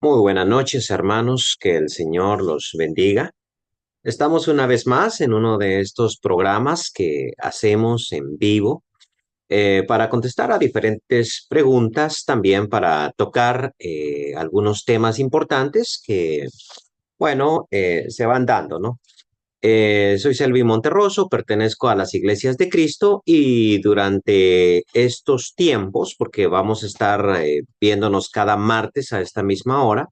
Muy buenas noches, hermanos, que el Señor los bendiga. Estamos una vez más en uno de estos programas que hacemos en vivo para contestar a diferentes preguntas, también para tocar algunos temas importantes que, bueno, se van dando, ¿no? Soy Selvi Monterroso, pertenezco a las Iglesias de Cristo y durante estos tiempos, porque vamos a estar viéndonos cada martes a esta misma hora,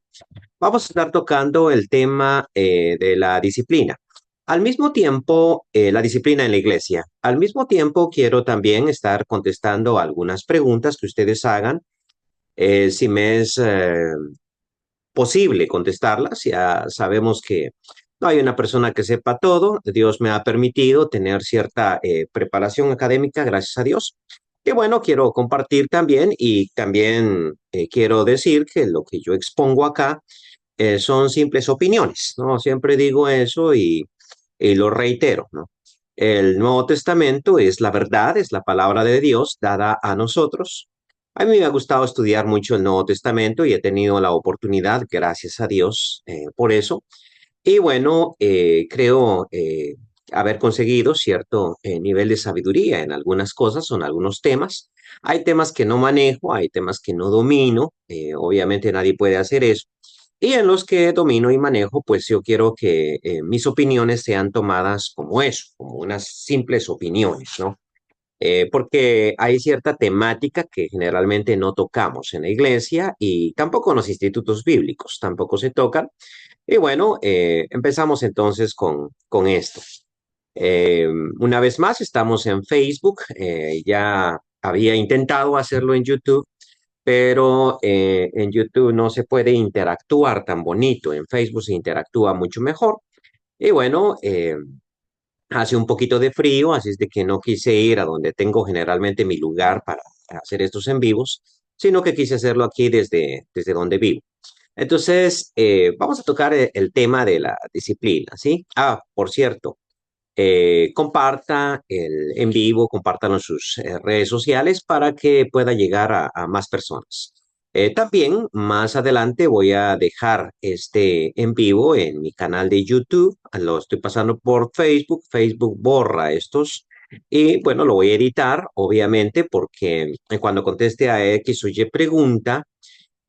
vamos a estar tocando el tema de la disciplina. Al mismo tiempo, la disciplina en la iglesia. Al mismo tiempo, quiero también estar contestando algunas preguntas que ustedes hagan. Si me es posible contestarlas, ya sabemos que no hay una persona que sepa todo. Dios me ha permitido tener cierta preparación académica, gracias a Dios. Y bueno, quiero compartir también y también quiero decir que lo que yo expongo acá son simples opiniones, ¿no? Siempre digo eso y lo reitero, ¿no? El Nuevo Testamento es la verdad, es la palabra de Dios dada a nosotros. A mí me ha gustado estudiar mucho el Nuevo Testamento y he tenido la oportunidad, gracias a Dios, por eso. Y bueno, creo haber conseguido cierto nivel de sabiduría en algunas cosas o en algunos temas. Hay temas que no manejo, hay temas que no domino, obviamente nadie puede hacer eso. Y en los que domino y manejo, pues yo quiero que mis opiniones sean tomadas como eso, como unas simples opiniones, ¿no? Porque hay cierta temática que generalmente no tocamos en la iglesia y tampoco en los institutos bíblicos, tampoco se tocan. Y bueno, empezamos entonces con esto. Eh, una vez más, estamos en Facebook. Ya había intentado hacerlo en YouTube, pero en YouTube no se puede interactuar tan bonito. En Facebook se interactúa mucho mejor. Y bueno, hace un poquito de frío, así es de que no quise ir a donde tengo generalmente mi lugar para hacer estos en vivos, sino que quise hacerlo aquí desde donde vivo. Entonces, vamos a tocar el tema de la disciplina, ¿sí? Ah, por cierto, comparta el en vivo, compártanlo en sus redes sociales para que pueda llegar a más personas. También más adelante voy a dejar este en vivo en mi canal de YouTube. Lo estoy pasando por Facebook. Facebook borra estos. Y bueno, lo voy a editar, obviamente, porque cuando conteste a X o Y pregunta,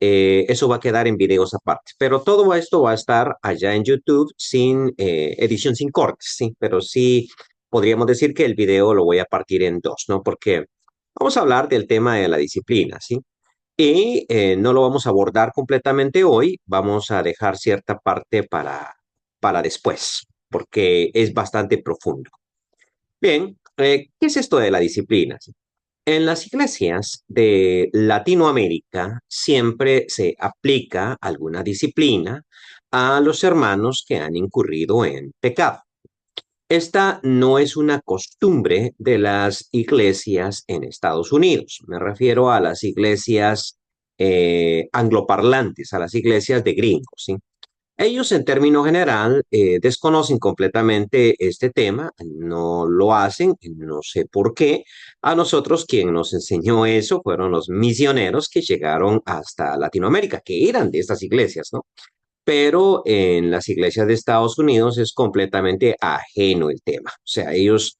eso va a quedar en videos aparte, pero todo esto va a estar allá en YouTube sin edición, sin cortes, sí, pero sí podríamos decir que el video lo voy a partir en dos, ¿no? Porque vamos a hablar del tema de la disciplina, ¿sí? Y no lo vamos a abordar completamente hoy, vamos a dejar cierta parte para después, porque es bastante profundo. Bien, ¿qué es esto de la disciplina? En las iglesias de Latinoamérica siempre se aplica alguna disciplina a los hermanos que han incurrido en pecado. Esta no es una costumbre de las iglesias en Estados Unidos. Me refiero a las iglesias angloparlantes, a las iglesias de gringos, ¿sí? Ellos, en término general, desconocen completamente este tema, no lo hacen, no sé por qué. A nosotros quien nos enseñó eso fueron los misioneros que llegaron hasta Latinoamérica, que eran de estas iglesias, ¿no? Pero en las iglesias de Estados Unidos es completamente ajeno el tema. O sea, ellos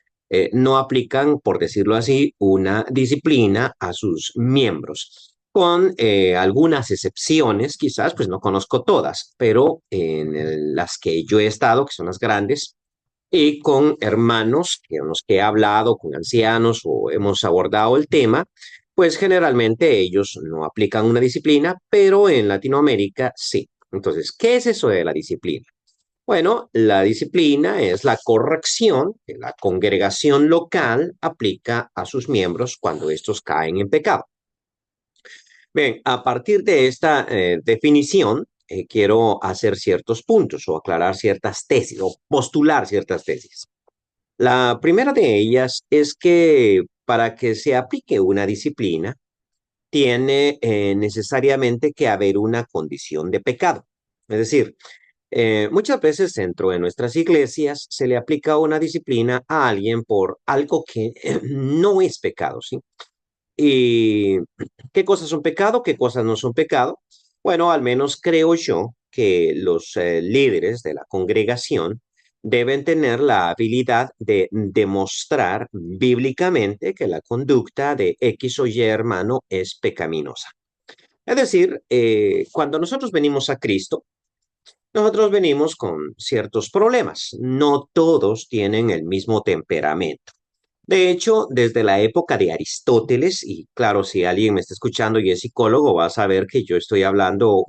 no aplican, por decirlo así, una disciplina a sus miembros, con algunas excepciones, quizás, pues no conozco todas, pero en las que yo he estado, que son las grandes, y con hermanos con los que he hablado, con ancianos o hemos abordado el tema, pues generalmente ellos no aplican una disciplina, pero en Latinoamérica sí. Entonces, ¿qué es eso de la disciplina? Bueno, la disciplina es la corrección que la congregación local aplica a sus miembros cuando estos caen en pecado. Bien, a partir de esta definición, quiero hacer ciertos puntos o aclarar ciertas tesis o postular ciertas tesis. La primera de ellas es que para que se aplique una disciplina, tiene necesariamente que haber una condición de pecado. Es decir, muchas veces dentro de nuestras iglesias se le aplica una disciplina a alguien por algo que no es pecado, ¿sí? ¿Y qué cosas son pecado? ¿Qué cosas no son pecado? Bueno, al menos creo yo que los líderes de la congregación deben tener la habilidad de demostrar bíblicamente que la conducta de X o Y hermano es pecaminosa. Es decir, cuando nosotros venimos a Cristo, nosotros venimos con ciertos problemas. No todos tienen el mismo temperamento. De hecho, desde la época de Aristóteles, y claro, si alguien me está escuchando y es psicólogo, va a saber que yo estoy hablando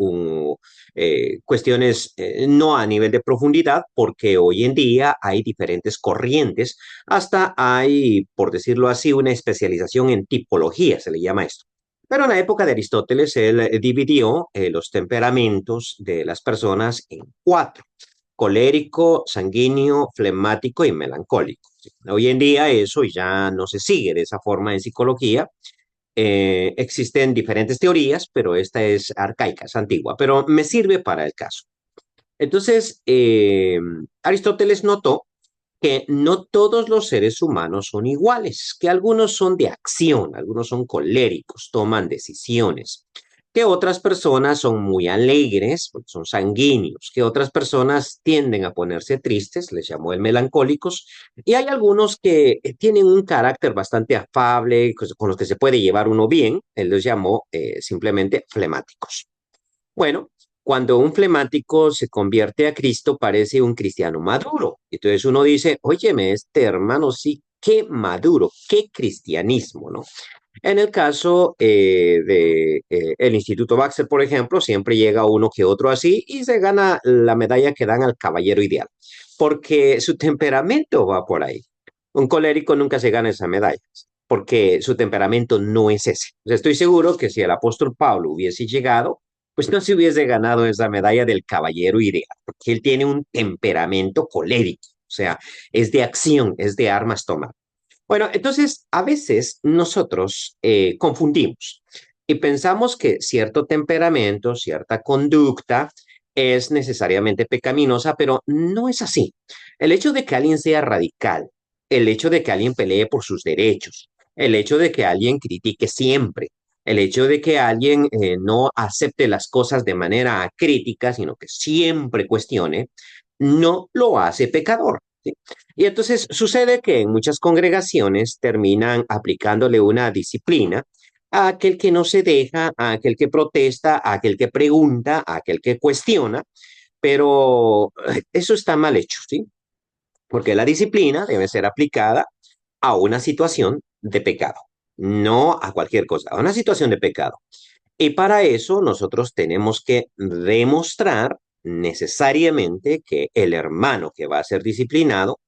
cuestiones no a nivel de profundidad, porque hoy en día hay diferentes corrientes, hasta hay, por decirlo así, una especialización en tipología, se le llama esto. Pero en la época de Aristóteles, él dividió los temperamentos de las personas en cuatro: colérico, sanguíneo, flemático y melancólico. Hoy en día eso ya no se sigue de esa forma en psicología. Existen diferentes teorías, pero esta es arcaica, es antigua, pero me sirve para el caso. Entonces, Aristóteles notó que no todos los seres humanos son iguales, que algunos son de acción, algunos son coléricos, toman decisiones, que otras personas son muy alegres, porque son sanguíneos, que otras personas tienden a ponerse tristes, les llamó el melancólicos, y hay algunos que tienen un carácter bastante afable, con los que se puede llevar uno bien, él los llamó simplemente flemáticos. Bueno, cuando un flemático se convierte a Cristo, parece un cristiano maduro. Entonces uno dice, óyeme, este hermano sí, qué maduro, qué cristianismo, ¿no? En el caso de el Instituto Baxter, por ejemplo, siempre llega uno que otro así y se gana la medalla que dan al caballero ideal, porque su temperamento va por ahí. Un colérico nunca se gana esa medalla, porque su temperamento no es ese. O sea, estoy seguro que si el apóstol Pablo hubiese llegado, pues no se hubiese ganado esa medalla del caballero ideal, porque él tiene un temperamento colérico, o sea, es de acción, es de armas tomar. Bueno, entonces a veces nosotros confundimos y pensamos que cierto temperamento, cierta conducta es necesariamente pecaminosa, pero no es así. El hecho de que alguien sea radical, el hecho de que alguien pelee por sus derechos, el hecho de que alguien critique siempre, el hecho de que alguien no acepte las cosas de manera crítica, sino que siempre cuestione, no lo hace pecador. ¿Sí? Y entonces sucede que en muchas congregaciones terminan aplicándole una disciplina a aquel que no se deja, a aquel que protesta, a aquel que pregunta, a aquel que cuestiona, pero eso está mal hecho, ¿sí? Porque la disciplina debe ser aplicada a una situación de pecado, no a cualquier cosa, a una situación de pecado. Y para eso nosotros tenemos que demostrar necesariamente que el hermano que va a ser disciplinado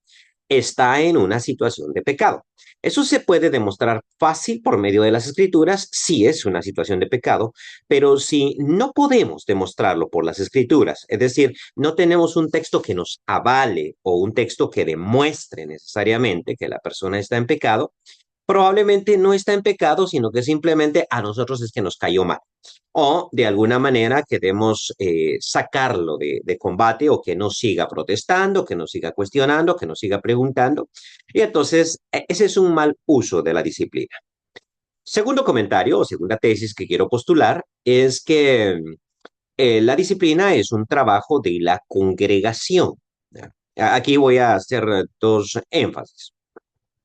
está en una situación de pecado. Eso se puede demostrar fácil por medio de las escrituras si es una situación de pecado, pero si no podemos demostrarlo por las escrituras, es decir, no tenemos un texto que nos avale o un texto que demuestre necesariamente que la persona está en pecado, probablemente no está en pecado, sino que simplemente a nosotros es que nos cayó mal. O de alguna manera queremos sacarlo de combate o que no siga protestando, que no siga cuestionando, que no siga preguntando. Y entonces ese es un mal uso de la disciplina. Segundo comentario o segunda tesis que quiero postular es que la disciplina es un trabajo de la congregación. Aquí voy a hacer dos énfasis.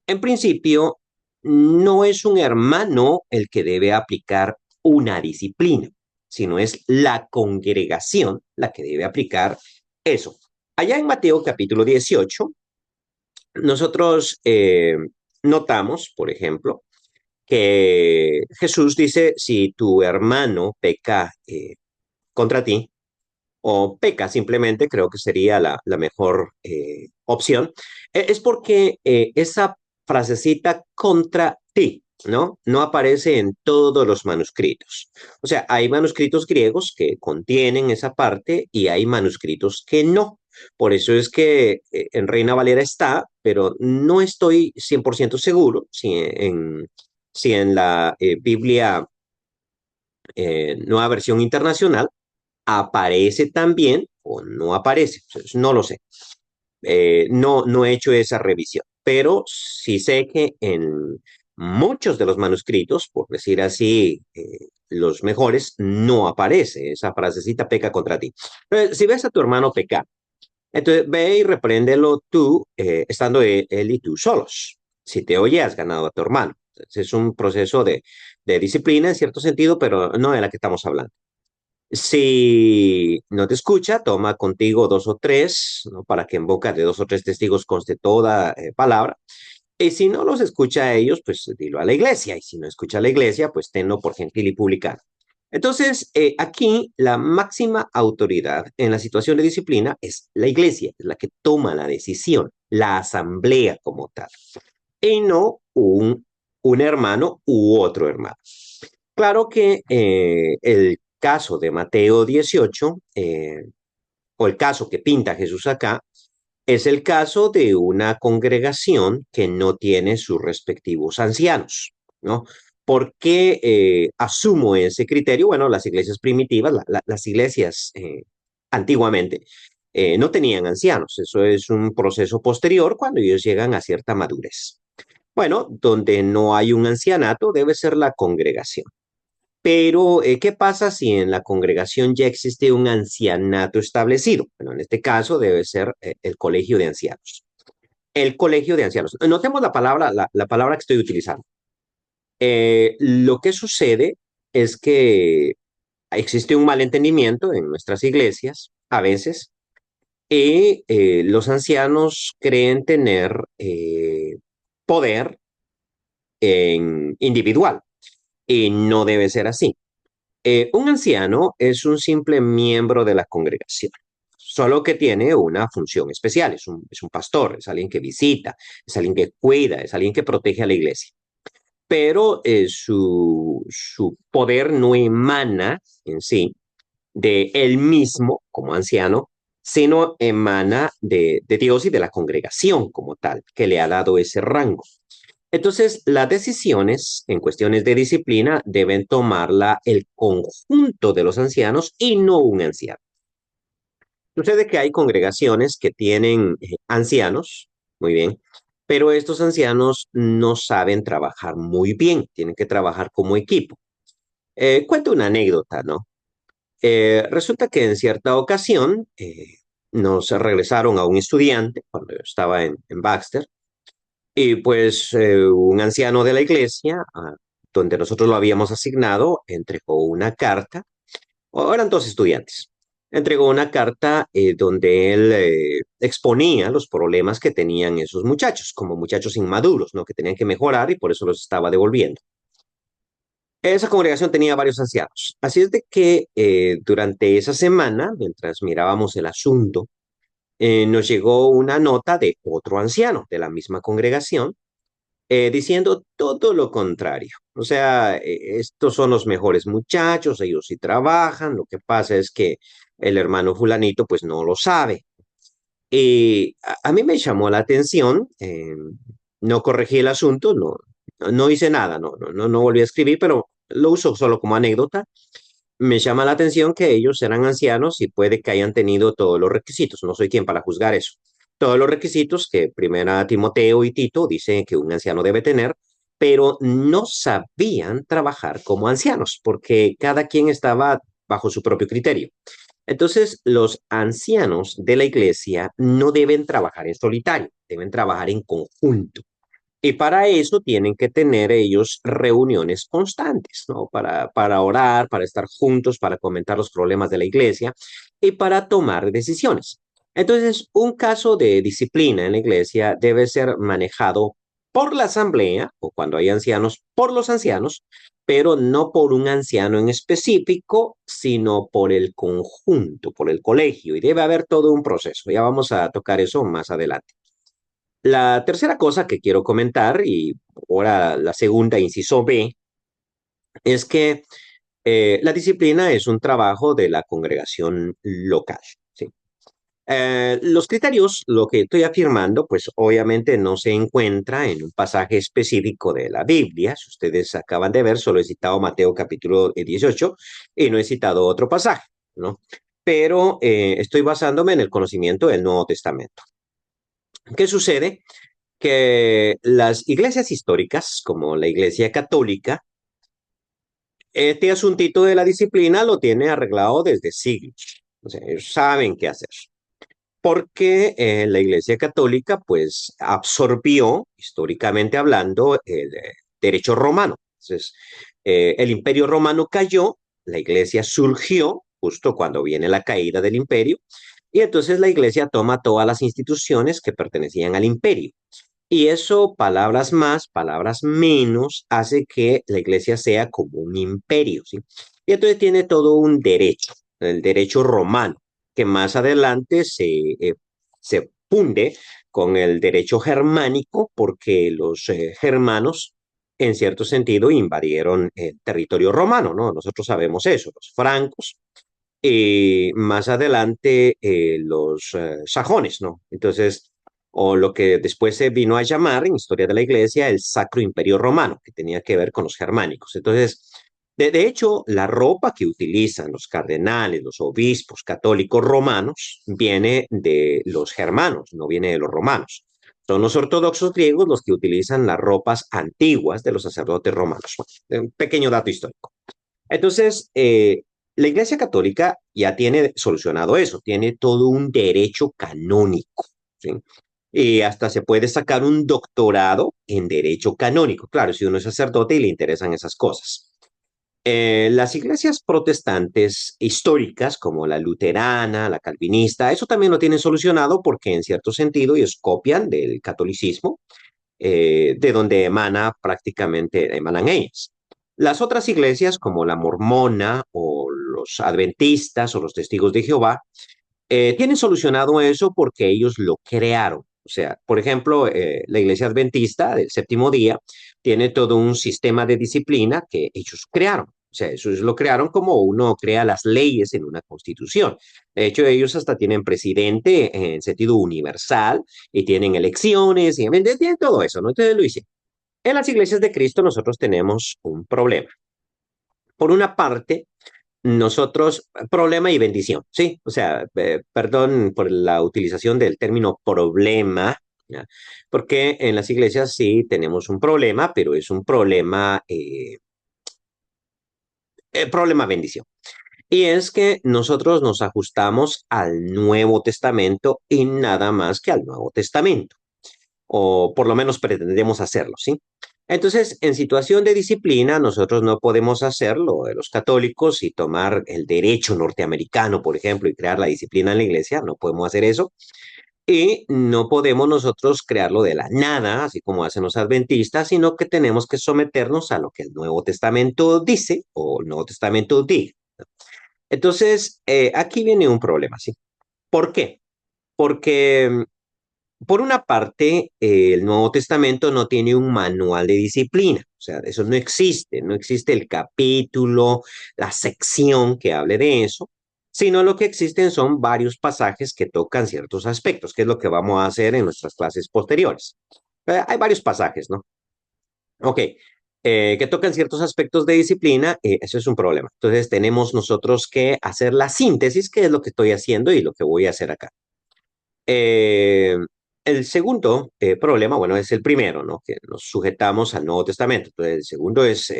En principio, no es un hermano el que debe aplicar una disciplina, sino es la congregación la que debe aplicar eso. Allá en Mateo capítulo 18, nosotros notamos, por ejemplo, que Jesús dice, si tu hermano peca contra ti, o peca simplemente, creo que sería la mejor opción, es porque esa frasecita contra ti, ¿no? No aparece en todos los manuscritos. O sea, hay manuscritos griegos que contienen esa parte y hay manuscritos que no. Por eso es que en Reina Valera está, pero no estoy 100% seguro si en la Biblia Nueva Versión Internacional aparece también o no aparece. Entonces, no lo sé. No he hecho esa revisión, pero sí sé que en muchos de los manuscritos, por decir así, los mejores no aparece. Esa frasecita peca contra ti. Pero si ves a tu hermano pecar, entonces ve y repréndelo tú, estando él y tú solos. Si te oye, has ganado a tu hermano. Entonces, es un proceso de disciplina en cierto sentido, pero no de la que estamos hablando. Si no te escucha, toma contigo dos o tres, ¿no? Para que en boca de dos o tres testigos conste toda palabra. Y si no los escucha a ellos, pues dilo a la iglesia. Y si no escucha a la iglesia, pues tenlo por gentil y publicano. Entonces, aquí la máxima autoridad en la situación de disciplina es la iglesia, es la que toma la decisión, la asamblea como tal, y no un hermano u otro hermano. Claro que el caso de Mateo 18, o el caso que pinta Jesús acá, es el caso de una congregación que no tiene sus respectivos ancianos, ¿no? ¿Por qué asumo ese criterio? Bueno, las iglesias primitivas, las iglesias antiguamente, no tenían ancianos. Eso es un proceso posterior cuando ellos llegan a cierta madurez. Bueno, donde no hay un ancianato debe ser la congregación. Pero, ¿qué pasa si en la congregación ya existe un ancianato establecido? Bueno, en este caso debe ser el colegio de ancianos. El colegio de ancianos. Notemos la palabra que estoy utilizando. Lo que sucede es que existe un malentendimiento en nuestras iglesias, a veces, y los ancianos creen tener poder individual, y no debe ser así. Un anciano es un simple miembro de la congregación, solo que tiene una función especial. Es un pastor, es alguien que visita, es alguien que cuida, es alguien que protege a la iglesia. Pero su poder no emana en sí de él mismo como anciano, sino emana de Dios y de la congregación como tal, que le ha dado ese rango. Entonces, las decisiones en cuestiones de disciplina deben tomarla el conjunto de los ancianos y no un anciano. Sucede que hay congregaciones que tienen ancianos, muy bien, pero estos ancianos no saben trabajar muy bien, tienen que trabajar como equipo. Cuento una anécdota, ¿no? Resulta que en cierta ocasión nos regresaron a un estudiante cuando yo estaba en Baxter. Y pues un anciano de la iglesia, donde nosotros lo habíamos asignado, entregó una carta, o eran dos estudiantes, entregó una carta donde él exponía los problemas que tenían esos muchachos, como muchachos inmaduros, ¿no? Que tenían que mejorar y por eso los estaba devolviendo. Esa congregación tenía varios ancianos, así es de que durante esa semana, mientras mirábamos el asunto, nos llegó una nota de otro anciano de la misma congregación diciendo todo lo contrario. O sea, estos son los mejores muchachos, ellos sí trabajan, lo que pasa es que el hermano fulanito pues no lo sabe. Y a mí me llamó la atención, no corregí el asunto, no hice nada, no volví a escribir, pero lo uso solo como anécdota. Me llama la atención que ellos eran ancianos y puede que hayan tenido todos los requisitos. No soy quien para juzgar eso. Todos los requisitos que primera Timoteo y Tito dicen que un anciano debe tener, pero no sabían trabajar como ancianos porque cada quien estaba bajo su propio criterio. Entonces, los ancianos de la iglesia no deben trabajar en solitario, deben trabajar en conjunto. Y para eso tienen que tener ellos reuniones constantes, ¿no? Para orar, para estar juntos, para comentar los problemas de la iglesia y para tomar decisiones. Entonces, un caso de disciplina en la iglesia debe ser manejado por la asamblea o cuando hay ancianos, por los ancianos, pero no por un anciano en específico, sino por el conjunto, por el colegio. Y debe haber todo un proceso. Ya vamos a tocar eso más adelante. La tercera cosa que quiero comentar, y ahora la segunda, inciso B, es que la disciplina es un trabajo de la congregación local. ¿Sí? Los criterios, lo que estoy afirmando, pues obviamente no se encuentra en un pasaje específico de la Biblia. Si ustedes acaban de ver, solo he citado Mateo capítulo 18 y no he citado otro pasaje, ¿no? Pero estoy basándome en el conocimiento del Nuevo Testamento. ¿Qué sucede? Que las iglesias históricas, como la Iglesia Católica, Este asuntito de la disciplina lo tiene arreglado desde siglos. O sea, ellos saben qué hacer. Porque la Iglesia Católica, pues, absorbió, históricamente hablando, el derecho romano. Entonces, el Imperio Romano cayó, la Iglesia surgió justo cuando viene la caída del Imperio, y entonces la Iglesia toma todas las instituciones que pertenecían al Imperio. Y eso, palabras más, palabras menos, hace que la iglesia sea como un imperio, ¿sí? Y entonces tiene todo un derecho, el derecho romano, que más adelante se funde con el derecho germánico, porque los germanos, en cierto sentido, invadieron el territorio romano, ¿no? Nosotros sabemos eso, los francos, y más adelante los sajones, ¿no? Entonces, o lo que después se vino a llamar en historia de la iglesia el Sacro Imperio Romano, que tenía que ver con los germánicos. Entonces, de hecho, la ropa que utilizan los cardenales, los obispos católicos romanos, viene de los germanos, no viene de los romanos. Son los ortodoxos griegos los que utilizan las ropas antiguas de los sacerdotes romanos. Bueno, un pequeño dato histórico. Entonces, la Iglesia Católica ya tiene solucionado eso, tiene todo un derecho canónico, ¿sí? Y hasta se puede sacar un doctorado en derecho canónico, claro, si uno es sacerdote y le interesan esas cosas. Las iglesias protestantes históricas, como la luterana, la calvinista, eso también lo tienen solucionado porque en cierto sentido ellos copian del catolicismo, de donde emanan ellas. Las otras iglesias, como la mormona o los adventistas o los testigos de Jehová, tienen solucionado eso porque ellos lo crearon. O sea, por ejemplo, la iglesia adventista del séptimo día tiene todo un sistema de disciplina que ellos crearon. O sea, eso lo crearon como uno crea las leyes en una constitución. De hecho, ellos hasta tienen presidente en sentido universal y tienen elecciones y tienen todo eso, ¿no? Entonces lo hice. En las iglesias de Cristo nosotros tenemos un problema. Por una parte, nosotros, problema y bendición, ¿sí? O sea, perdón por la utilización del término problema, ¿ya? Porque en las iglesias sí tenemos un problema, pero es un problema, problema bendición. Y es que nosotros nos ajustamos al Nuevo Testamento y nada más que al Nuevo Testamento, o por lo menos pretendemos hacerlo, ¿sí? Entonces, en situación de disciplina, nosotros no podemos hacer lo de los católicos y tomar el derecho norteamericano, por ejemplo, y crear la disciplina en la iglesia, no podemos hacer eso. Y no podemos nosotros crearlo de la nada, así como hacen los adventistas, sino que tenemos que someternos a lo que el Nuevo Testamento dice o el Nuevo Testamento diga. Entonces, aquí viene un problema, ¿sí? ¿Por qué? Porque por una parte, el Nuevo Testamento no tiene un manual de disciplina, o sea, eso no existe, no existe el capítulo, la sección que hable de eso, sino lo que existen son varios pasajes que tocan ciertos aspectos, que es lo que vamos a hacer en nuestras clases posteriores. Hay varios pasajes, ¿no? Ok, que tocan ciertos aspectos de disciplina, eso es un problema. Entonces tenemos nosotros que hacer la síntesis, que es lo que estoy haciendo y lo que voy a hacer acá. Eh, el segundo problema, bueno, es el primero, ¿no? Que nos sujetamos al Nuevo Testamento. Entonces, el segundo es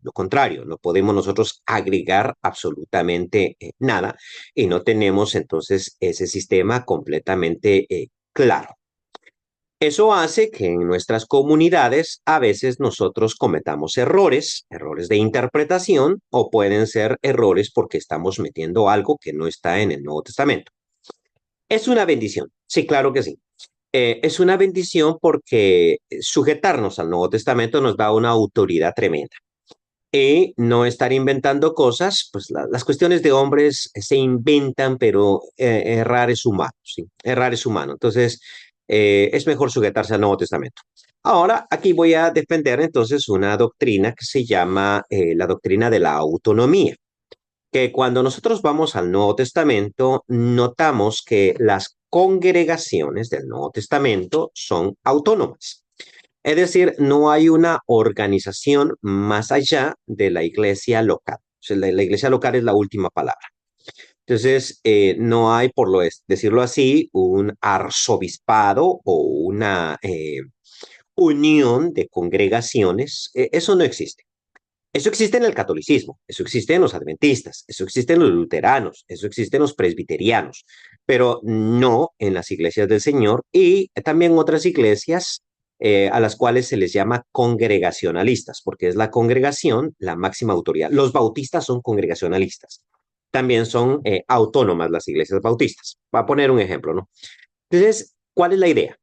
lo contrario, no podemos nosotros agregar absolutamente nada y no tenemos entonces ese sistema completamente claro. Eso hace que en nuestras comunidades a veces nosotros cometamos errores, errores de interpretación o pueden ser errores porque estamos metiendo algo que no está en el Nuevo Testamento. Es una bendición, sí, claro que sí. Es una bendición porque sujetarnos al Nuevo Testamento nos da una autoridad tremenda. Y no estar inventando cosas, pues las cuestiones de hombres se inventan, pero errar es humano, ¿sí? Errar es humano. Entonces, es mejor sujetarse al Nuevo Testamento. Ahora, aquí voy a defender entonces una doctrina que se llama la doctrina de la autonomía, que cuando nosotros vamos al Nuevo Testamento, notamos que las congregaciones del Nuevo Testamento son autónomas. Es decir, no hay una organización más allá de la iglesia local. O sea, la iglesia local es la última palabra. Entonces, no hay, decirlo así, un arzobispado o una unión de congregaciones. Eso no existe. Eso existe en el catolicismo, eso existe en los adventistas, eso existe en los luteranos, eso existe en los presbiterianos, pero no en las iglesias del Señor y también otras iglesias a las cuales se les llama congregacionalistas, porque es la congregación la máxima autoridad. Los bautistas son congregacionalistas, también son autónomas las iglesias bautistas. Va a poner un ejemplo, ¿no? Entonces, ¿cuál es la idea?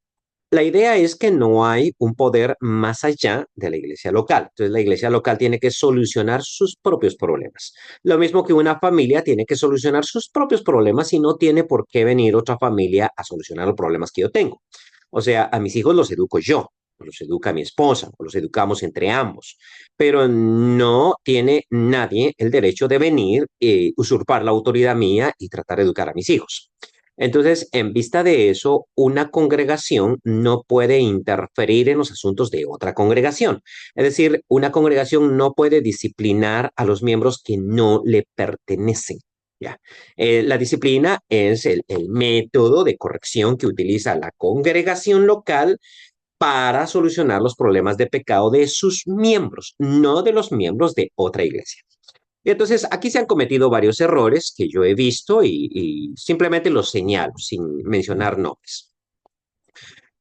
La idea es que no hay un poder más allá de la iglesia local. Entonces, la iglesia local tiene que solucionar sus propios problemas. Lo mismo que una familia tiene que solucionar sus propios problemas y no tiene por qué venir otra familia a solucionar los problemas que yo tengo. O sea, a mis hijos los educo yo, o los educa mi esposa, o los educamos entre ambos, pero no tiene nadie el derecho de venir y usurpar la autoridad mía y tratar de educar a mis hijos. Entonces, en vista de eso, una congregación no puede interferir en los asuntos de otra congregación. Es decir, una congregación no puede disciplinar a los miembros que no le pertenecen. ¿Ya? La disciplina es el método de corrección que utiliza la congregación local para solucionar los problemas de pecado de sus miembros, no de los miembros de otra iglesia. Y entonces aquí se han cometido varios errores que yo he visto y simplemente los señalo sin mencionar nombres.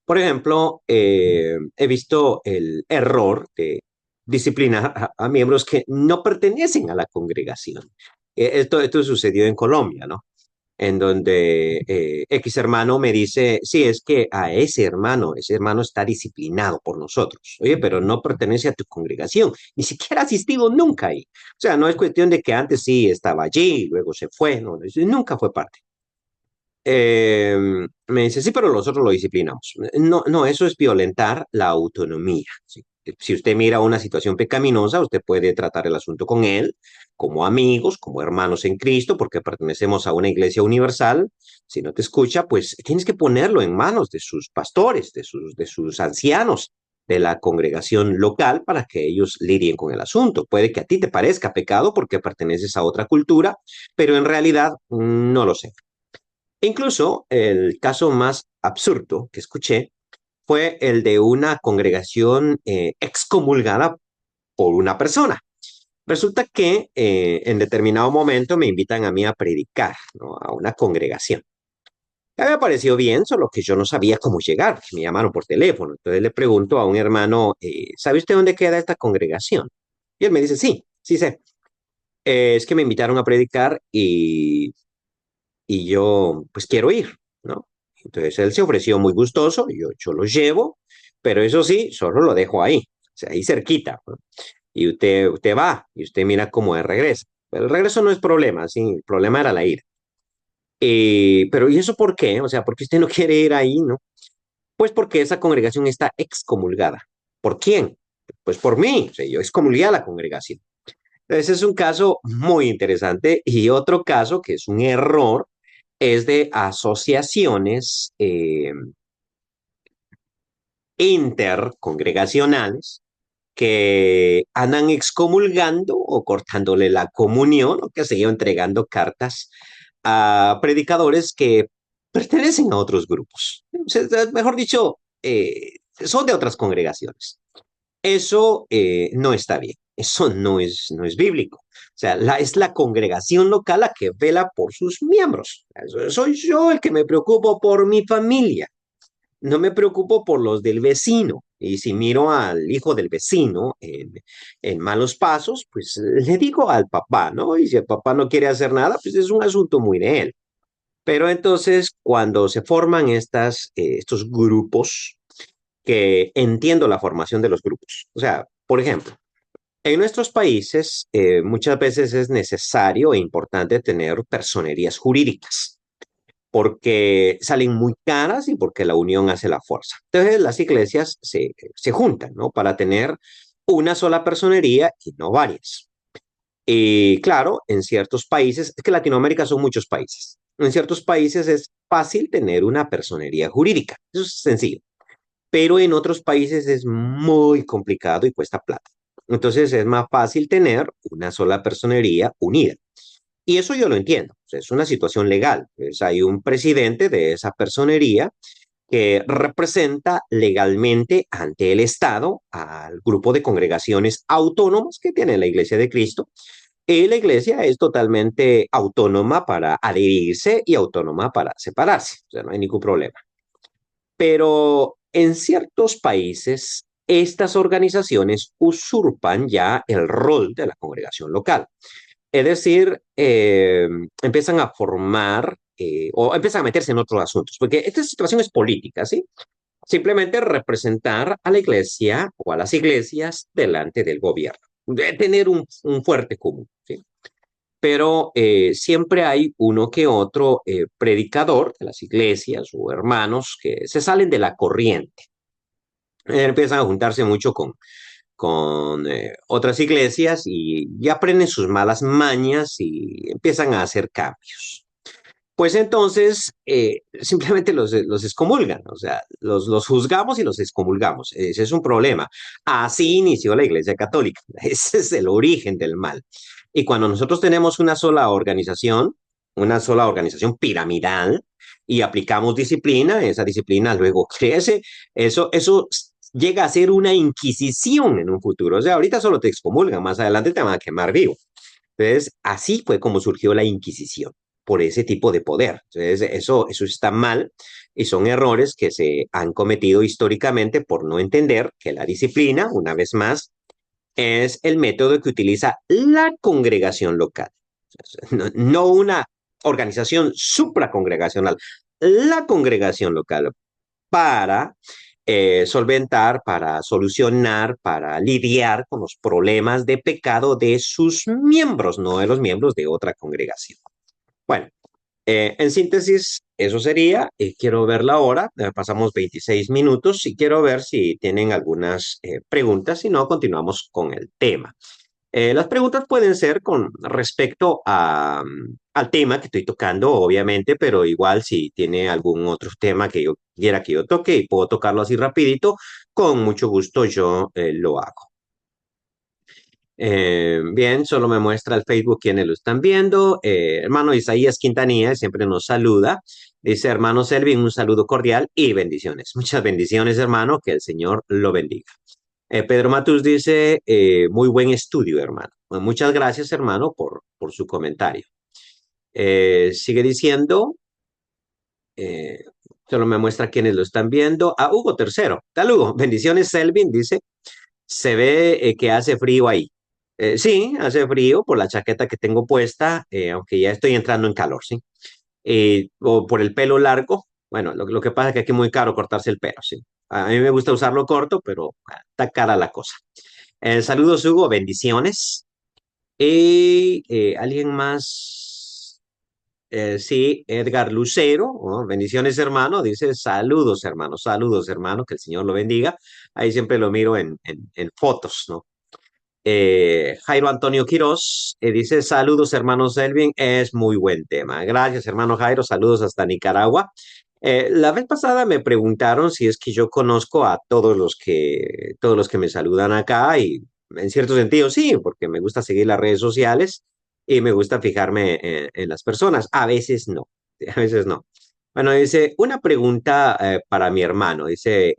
Por ejemplo, he visto el error de disciplinar a miembros que no pertenecen a la congregación. Esto sucedió en Colombia, ¿no? En donde X hermano me dice, sí, es que a ese hermano está disciplinado por nosotros. Oye, pero no pertenece a tu congregación, ni siquiera ha asistido nunca ahí. O sea, no es cuestión de que antes sí estaba allí, luego se fue, no, nunca fue parte. Eh, Me dice, sí, pero nosotros lo disciplinamos. No, no, eso es violentar la autonomía. ¿Sí? Si usted mira una situación pecaminosa, usted puede tratar el asunto con él, como amigos, como hermanos en Cristo, porque pertenecemos a una iglesia universal. Si no te escucha, pues tienes que ponerlo en manos de sus pastores, de sus ancianos de la congregación local para que ellos lidien con el asunto. Puede que a ti te parezca pecado porque perteneces a otra cultura, pero en realidad no lo sé. Incluso el caso más absurdo que escuché fue el de una congregación excomulgada por una persona. Resulta que en determinado momento me invitan a mí a predicar, ¿no? A una congregación. A mí me pareció bien, solo que yo no sabía cómo llegar, que me llamaron por teléfono. Entonces le pregunto a un hermano, ¿sabe usted dónde queda esta congregación? Y él me dice, sí, sí sé. Es que me invitaron a predicar y yo pues quiero ir, ¿no? Entonces él se ofreció muy gustoso, yo lo llevo, pero eso sí, solo lo dejo ahí, o sea, ahí cerquita, ¿no? Y usted va y usted mira cómo es regresa. Pero el regreso no es problema, sí, el problema era la ira. Pero ¿y eso por qué? O sea, ¿por qué usted no quiere ir ahí, no? Pues porque esa congregación está excomulgada. ¿Por quién? Pues por mí, o sea, yo excomulgué a la congregación. Ese es un caso muy interesante y otro caso que es un error es de asociaciones intercongregacionales que andan excomulgando o cortándole la comunión o que sé yo, entregando cartas a predicadores que pertenecen a otros grupos. O sea, mejor dicho, son de otras congregaciones. Eso no está bien, eso no es bíblico. O sea, es la congregación local la que vela por sus miembros. Soy yo el que me preocupo por mi familia, no me preocupo por los del vecino. Y si miro al hijo del vecino en malos pasos, pues le digo al papá, ¿no? Y si el papá no quiere hacer nada, pues es un asunto muy de él. Pero entonces, cuando se forman estos grupos, que entiendo la formación de los grupos. O sea, por ejemplo, en nuestros países muchas veces es necesario e importante tener personerías jurídicas porque salen muy caras y porque la unión hace la fuerza. Entonces las iglesias se juntan, ¿no? Para tener una sola personería y no varias. Y claro, en ciertos países, es que Latinoamérica son muchos países. En ciertos países es fácil tener una personería jurídica. Eso es sencillo, pero en otros países es muy complicado y cuesta plata. Entonces es más fácil tener una sola personería unida. Y eso yo lo entiendo. O sea, es una situación legal. Hay un presidente de esa personería que representa legalmente ante el Estado al grupo de congregaciones autónomas que tiene la Iglesia de Cristo. Y la Iglesia es totalmente autónoma para adherirse y autónoma para separarse, o sea, no hay ningún problema. Pero en ciertos países, estas organizaciones usurpan ya el rol de la congregación local. Es decir, empiezan a formar o empiezan a meterse en otros asuntos, porque esta situación es política, ¿sí? Simplemente representar a la iglesia o a las iglesias delante del gobierno, de tener un fuerte común, ¿sí? Pero siempre hay uno que otro predicador de las iglesias o hermanos que se salen de la corriente. Empiezan a juntarse mucho con otras iglesias y ya aprenden sus malas mañas y empiezan a hacer cambios. Pues entonces simplemente los excomulgan, o sea, los juzgamos y los excomulgamos. Ese es un problema. Así inició la Iglesia Católica. Ese es el origen del mal. Y cuando nosotros tenemos una sola organización piramidal y aplicamos disciplina, esa disciplina luego crece, eso llega a ser una inquisición en un futuro. O sea, ahorita solo te excomulgan, más adelante te van a quemar vivo. Entonces, así fue como surgió la Inquisición, por ese tipo de poder. Entonces, eso está mal y son errores que se han cometido históricamente por no entender que la disciplina, una vez más, es el método que utiliza la congregación local. No una organización supracongregacional, la congregación local para solventar, para solucionar, para lidiar con los problemas de pecado de sus miembros, no de los miembros de otra congregación. Bueno, en síntesis, eso sería. Quiero ver la hora. Pasamos 26 minutos y quiero ver si tienen algunas preguntas. Si no, continuamos con el tema. Las preguntas pueden ser con respecto al tema que estoy tocando, obviamente, pero igual si tiene algún otro tema que yo quiera que yo toque y puedo tocarlo así rapidito, con mucho gusto yo lo hago. Bien, solo me muestra el Facebook quienes lo están viendo. Hermano Isaías Quintanilla siempre nos saluda. Dice, hermano Selvin, un saludo cordial y bendiciones. Muchas bendiciones, hermano, que el Señor lo bendiga. Pedro Matus dice, muy buen estudio, hermano. Bueno, muchas gracias, hermano, por su comentario. Sigue diciendo, eh, solo me muestra quienes lo están viendo. A Hugo tercero. Tal Hugo, bendiciones, Selvin, dice, se ve que hace frío ahí. Sí, hace frío por la chaqueta que tengo puesta, aunque ya estoy entrando en calor, ¿sí? O por el pelo largo. Bueno, lo que pasa es que aquí es muy caro cortarse el pelo, ¿sí? A mí me gusta usarlo corto, pero está cara la cosa. Saludos, Hugo, bendiciones. Y alguien más, sí, Edgar Lucero, ¿no? Bendiciones, hermano. Dice saludos, hermano, que el Señor lo bendiga. Ahí siempre lo miro en fotos, ¿no? Jairo Antonio Quiroz dice saludos hermanos Elvin, es muy buen tema. Gracias hermano Jairo, saludos hasta Nicaragua. La vez pasada me preguntaron si es que yo conozco a todos los que me saludan acá y en cierto sentido sí, porque me gusta seguir las redes sociales y me gusta fijarme en las personas. A veces no, a veces no. Bueno, dice una pregunta para mi hermano. Dice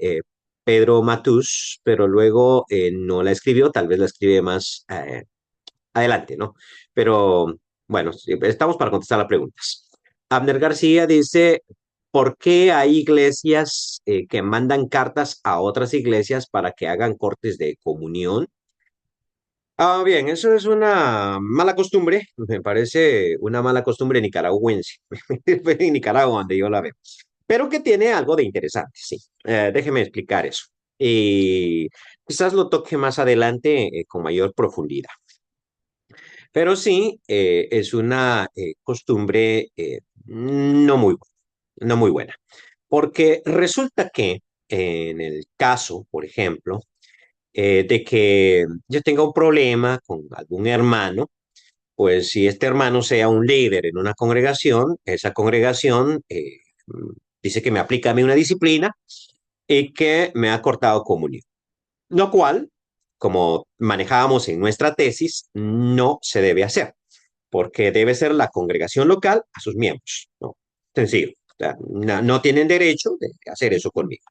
Pedro Matus, pero luego no la escribió, tal vez la escribe más adelante, ¿no? Pero bueno, sí, estamos para contestar las preguntas. Abner García dice, ¿por qué hay iglesias que mandan cartas a otras iglesias para que hagan cortes de comunión? Ah, bien, eso es una mala costumbre, me parece una mala costumbre nicaragüense, en Nicaragua donde yo la veo, pero que tiene algo de interesante, sí. Déjeme explicar eso. Y quizás lo toque más adelante con mayor profundidad. Pero sí, es una costumbre no muy buena, porque resulta que en el caso, por ejemplo, de que yo tenga un problema con algún hermano, pues si este hermano sea un líder en una congregación, esa congregación dice que me aplica a mí una disciplina y que me ha cortado comunión, lo cual, como manejábamos en nuestra tesis, no se debe hacer, porque debe ser la congregación local a sus miembros, ¿no? Sencillo. sea, no tienen derecho de hacer eso conmigo.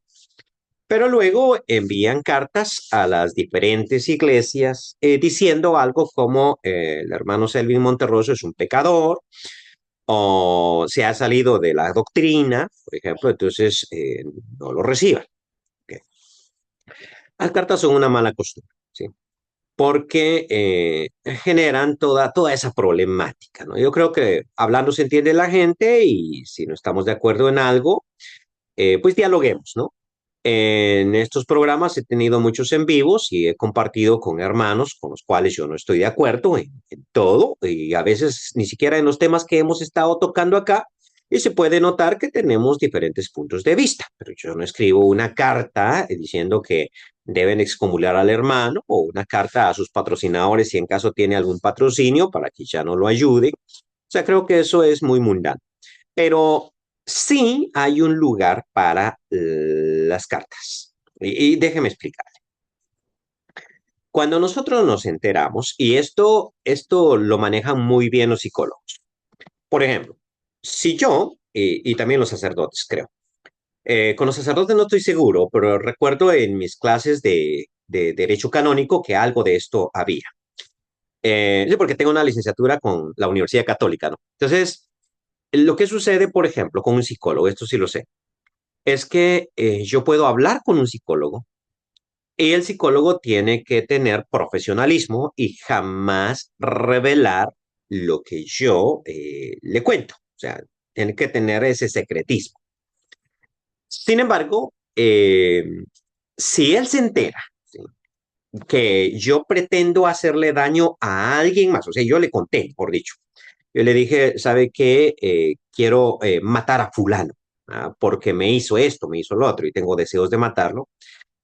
Pero luego envían cartas a las diferentes iglesias diciendo algo como el hermano Selvin Monterroso es un pecador o se ha salido de la doctrina, por ejemplo, entonces no lo reciban. ¿Ok? Las cartas son una mala costumbre, ¿sí? Porque generan toda esa problemática, ¿no? Yo creo que hablando se entiende la gente y si no estamos de acuerdo en algo, pues dialoguemos, ¿no? En estos programas he tenido muchos en vivos y he compartido con hermanos con los cuales yo no estoy de acuerdo en todo y a veces ni siquiera en los temas que hemos estado tocando acá y se puede notar que tenemos diferentes puntos de vista, pero yo no escribo una carta diciendo que deben excomulgar al hermano o una carta a sus patrocinadores si en caso tiene algún patrocinio para que ya no lo ayude. O sea, creo que eso es muy mundano. Pero sí hay un lugar para las cartas. Y déjeme explicar. Cuando nosotros nos enteramos, y esto lo manejan muy bien los psicólogos. Por ejemplo, si yo, y también los sacerdotes, creo, con los sacerdotes no estoy seguro, pero recuerdo en mis clases de derecho canónico que algo de esto había. Sí, porque tengo una licenciatura con la Universidad Católica, ¿no? Entonces, lo que sucede, por ejemplo, con un psicólogo, esto sí lo sé, es que yo puedo hablar con un psicólogo y el psicólogo tiene que tener profesionalismo y jamás revelar lo que yo le cuento. O sea, tiene que tener ese secretismo. Sin embargo, si él se entera, ¿sí?, que yo pretendo hacerle daño a alguien más, o sea, yo le conté, por dicho, yo le dije, ¿sabe qué? Quiero matar a fulano, porque me hizo esto, me hizo lo otro y tengo deseos de matarlo.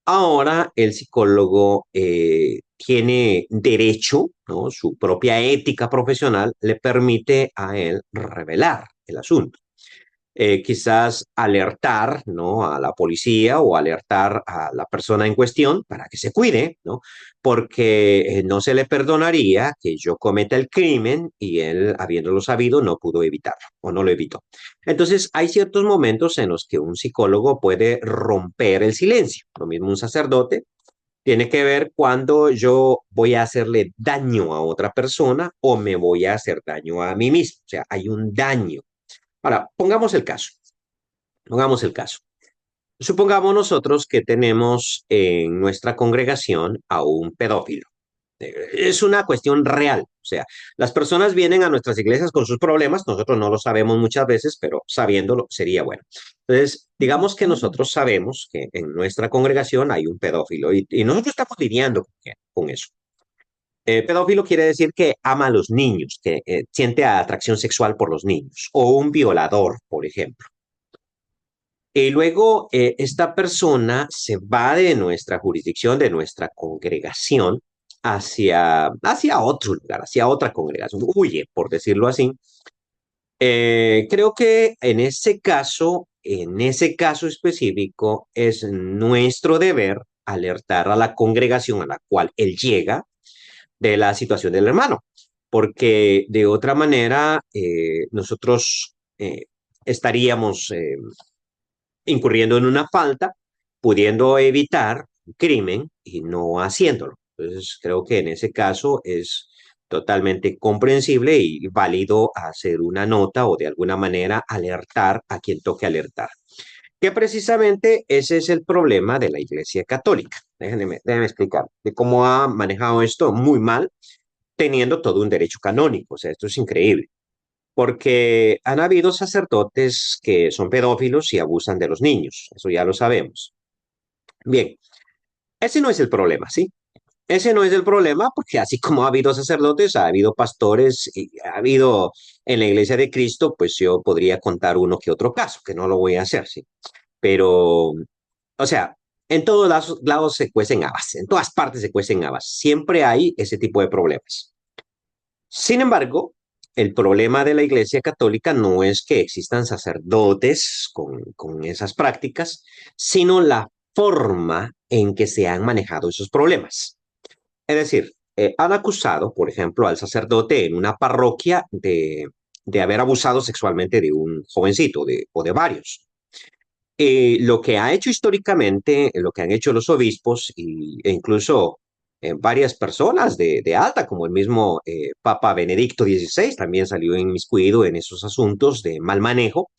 Ahora el psicólogo tiene derecho, ¿no? Su propia ética profesional le permite a él revelar el asunto. Quizás alertar, ¿no?, a la policía o alertar a la persona en cuestión para que se cuide, ¿no? Porque no se le perdonaría que yo cometa el crimen y él, habiéndolo sabido, no pudo evitarlo o no lo evitó. Entonces, hay ciertos momentos en los que un psicólogo puede romper el silencio. Lo mismo un sacerdote tiene que ver cuando yo voy a hacerle daño a otra persona o me voy a hacer daño a mí mismo. O sea, hay un daño. Ahora, pongamos el caso. Pongamos el caso. Supongamos nosotros que tenemos en nuestra congregación a un pedófilo. Es una cuestión real. O sea, las personas vienen a nuestras iglesias con sus problemas, nosotros no lo sabemos muchas veces, pero sabiéndolo sería bueno. Entonces, digamos que nosotros sabemos que en nuestra congregación hay un pedófilo y nosotros estamos lidiando con eso. Pedófilo quiere decir que ama a los niños, que siente atracción sexual por los niños, o un violador, por ejemplo. Y luego esta persona se va de nuestra jurisdicción, de nuestra congregación, hacia otro lugar, hacia otra congregación, huye, por decirlo así. Creo que en ese caso específico, es nuestro deber alertar a la congregación a la cual él llega de la situación del hermano, porque de otra manera nosotros estaríamos incurriendo en una falta, pudiendo evitar un crimen y no haciéndolo. Entonces, creo que en ese caso es totalmente comprensible y válido hacer una nota o de alguna manera alertar a quien toque alertar. Que precisamente ese es el problema de la Iglesia Católica. Déjenme explicar de cómo ha manejado esto muy mal, teniendo todo un derecho canónico. O sea, esto es increíble porque han habido sacerdotes que son pedófilos y abusan de los niños, eso ya lo sabemos. Bien, ese no es el problema, ¿sí? Ese no es el problema porque así como ha habido sacerdotes, ha habido pastores y ha habido en la iglesia de Cristo, pues yo podría contar uno que otro caso, que no lo voy a hacer, ¿sí? Pero, o sea, en todos lados se cuecen habas, en todas partes se cuecen habas, siempre hay ese tipo de problemas. Sin embargo, el problema de la Iglesia Católica no es que existan sacerdotes con esas prácticas, sino la forma en que se han manejado esos problemas. Es decir, han acusado, por ejemplo, al sacerdote en una parroquia de haber abusado sexualmente de un jovencito o de varios. Lo que ha hecho históricamente, lo que han hecho los obispos e incluso varias personas de alta, como el mismo Papa Benedicto XVI, también salió inmiscuido en esos asuntos de mal manejo,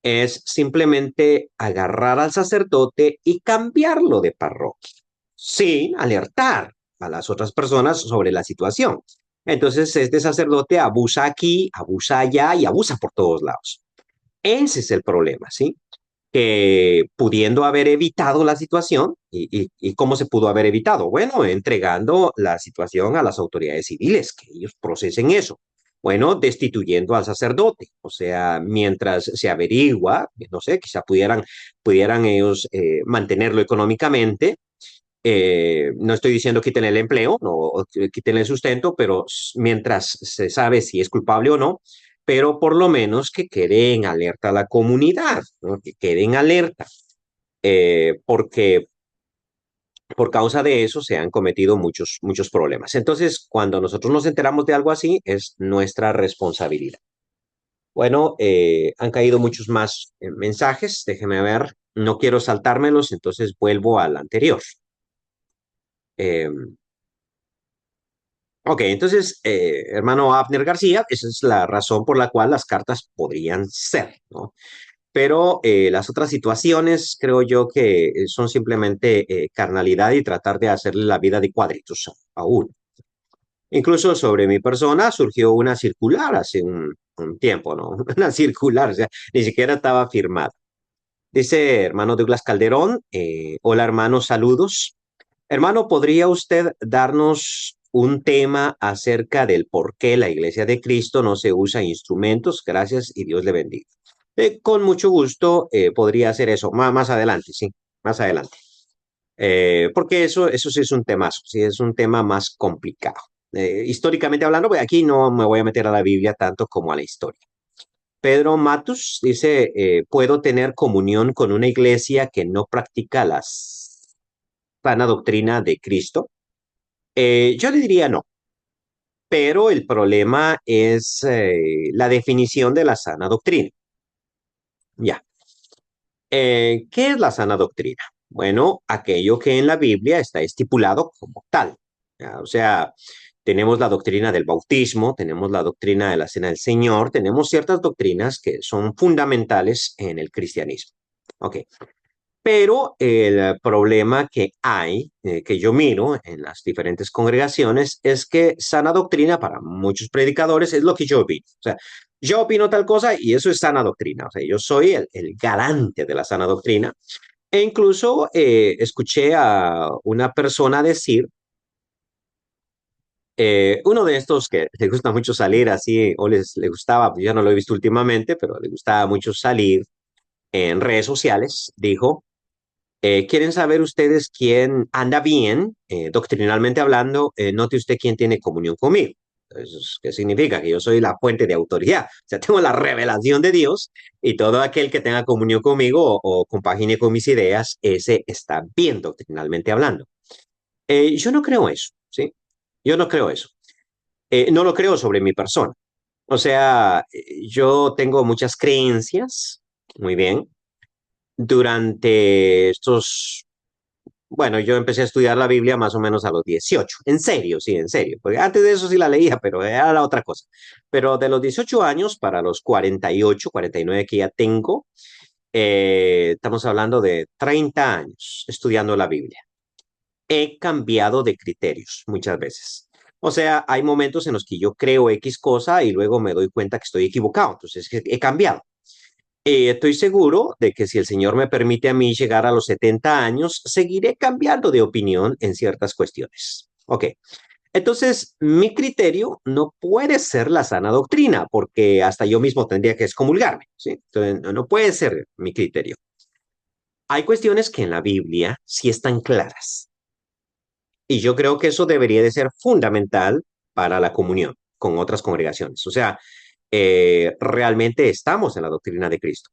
es simplemente agarrar al sacerdote y cambiarlo de parroquia, sin alertar a las otras personas sobre la situación. Entonces, este sacerdote abusa aquí, abusa allá y abusa por todos lados. Ese es el problema, ¿sí? Que pudiendo haber evitado la situación, y cómo se pudo haber evitado, bueno, entregando la situación a las autoridades civiles, que ellos procesen eso. Bueno, destituyendo al sacerdote, o sea, mientras se averigua, no sé, quizá pudieran ellos mantenerlo económicamente. No estoy diciendo quiten el empleo, no, o quiten el sustento, pero mientras se sabe si es culpable o no, pero por lo menos que quede en alerta la comunidad, ¿no? Que quede en alerta, porque por causa de eso se han cometido muchos problemas. Entonces, cuando nosotros nos enteramos de algo así, es nuestra responsabilidad. Bueno, han caído muchos más mensajes, déjeme ver, no quiero saltármelos, entonces vuelvo al anterior. Eh, Ok, entonces, hermano Abner García, esa es la razón por la cual las cartas podrían ser, ¿no? Pero las otras situaciones creo yo que son simplemente carnalidad y tratar de hacerle la vida de cuadritos a uno. Incluso sobre mi persona surgió una circular hace un tiempo, ¿no? Una circular, o sea, ni siquiera estaba firmada. Dice hermano Douglas Calderón, hola hermano, saludos. Hermano, ¿podría usted darnos un tema acerca del por qué la Iglesia de Cristo no se usa instrumentos? Gracias y Dios le bendiga. Con mucho gusto podría hacer eso más adelante, sí, más adelante. Porque eso sí es un temazo, sí es un tema más complicado. Históricamente hablando, pues aquí no me voy a meter a la Biblia tanto como a la historia. Pedro Matus dice, ¿puedo tener comunión con una iglesia que no practica la sana doctrina de Cristo? Yo le diría no, pero el problema es la definición de la sana doctrina. Ya. ¿Qué es la sana doctrina? Bueno, aquello que en la Biblia está estipulado como tal. ¿Ya? O sea, tenemos la doctrina del bautismo, tenemos la doctrina de la cena del Señor, tenemos ciertas doctrinas que son fundamentales en el cristianismo. Ok. Pero el problema que hay, que yo miro en las diferentes congregaciones, es que sana doctrina para muchos predicadores es lo que yo opino. O sea, yo opino tal cosa y eso es sana doctrina. O sea, yo soy el garante de la sana doctrina. E incluso escuché a una persona decir, uno de estos que le gusta mucho salir así, o le gustaba, pues ya no lo he visto últimamente, pero le gustaba mucho salir en redes sociales, dijo, ¿quieren saber ustedes quién anda bien, doctrinalmente hablando? Note usted quién tiene comunión conmigo. Entonces, ¿qué significa? Que yo soy la fuente de autoridad. O sea, tengo la revelación de Dios y todo aquel que tenga comunión conmigo o compagine con mis ideas, ese está bien doctrinalmente hablando. Yo no creo eso, ¿sí? Yo no creo eso. No lo creo sobre mi persona. O sea, yo tengo muchas creencias, muy bien, durante estos. Bueno, yo empecé a estudiar la Biblia más o menos a los 18. En serio, sí, en serio. Porque antes de eso sí la leía, pero era la otra cosa. Pero de los 18 años para los 48, 49 que ya tengo, estamos hablando de 30 años estudiando la Biblia. He cambiado de criterios muchas veces. O sea, hay momentos en los que yo creo X cosa y luego me doy cuenta que estoy equivocado. Entonces, he cambiado. Estoy seguro de que si el Señor me permite a mí llegar a los 70 años, seguiré cambiando de opinión en ciertas cuestiones. Ok, entonces mi criterio no puede ser la sana doctrina, porque hasta yo mismo tendría que excomulgarme, ¿sí? Entonces, no puede ser mi criterio. Hay cuestiones que en la Biblia sí están claras, y yo creo que eso debería de ser fundamental para la comunión con otras congregaciones. O sea, realmente estamos en la doctrina de Cristo,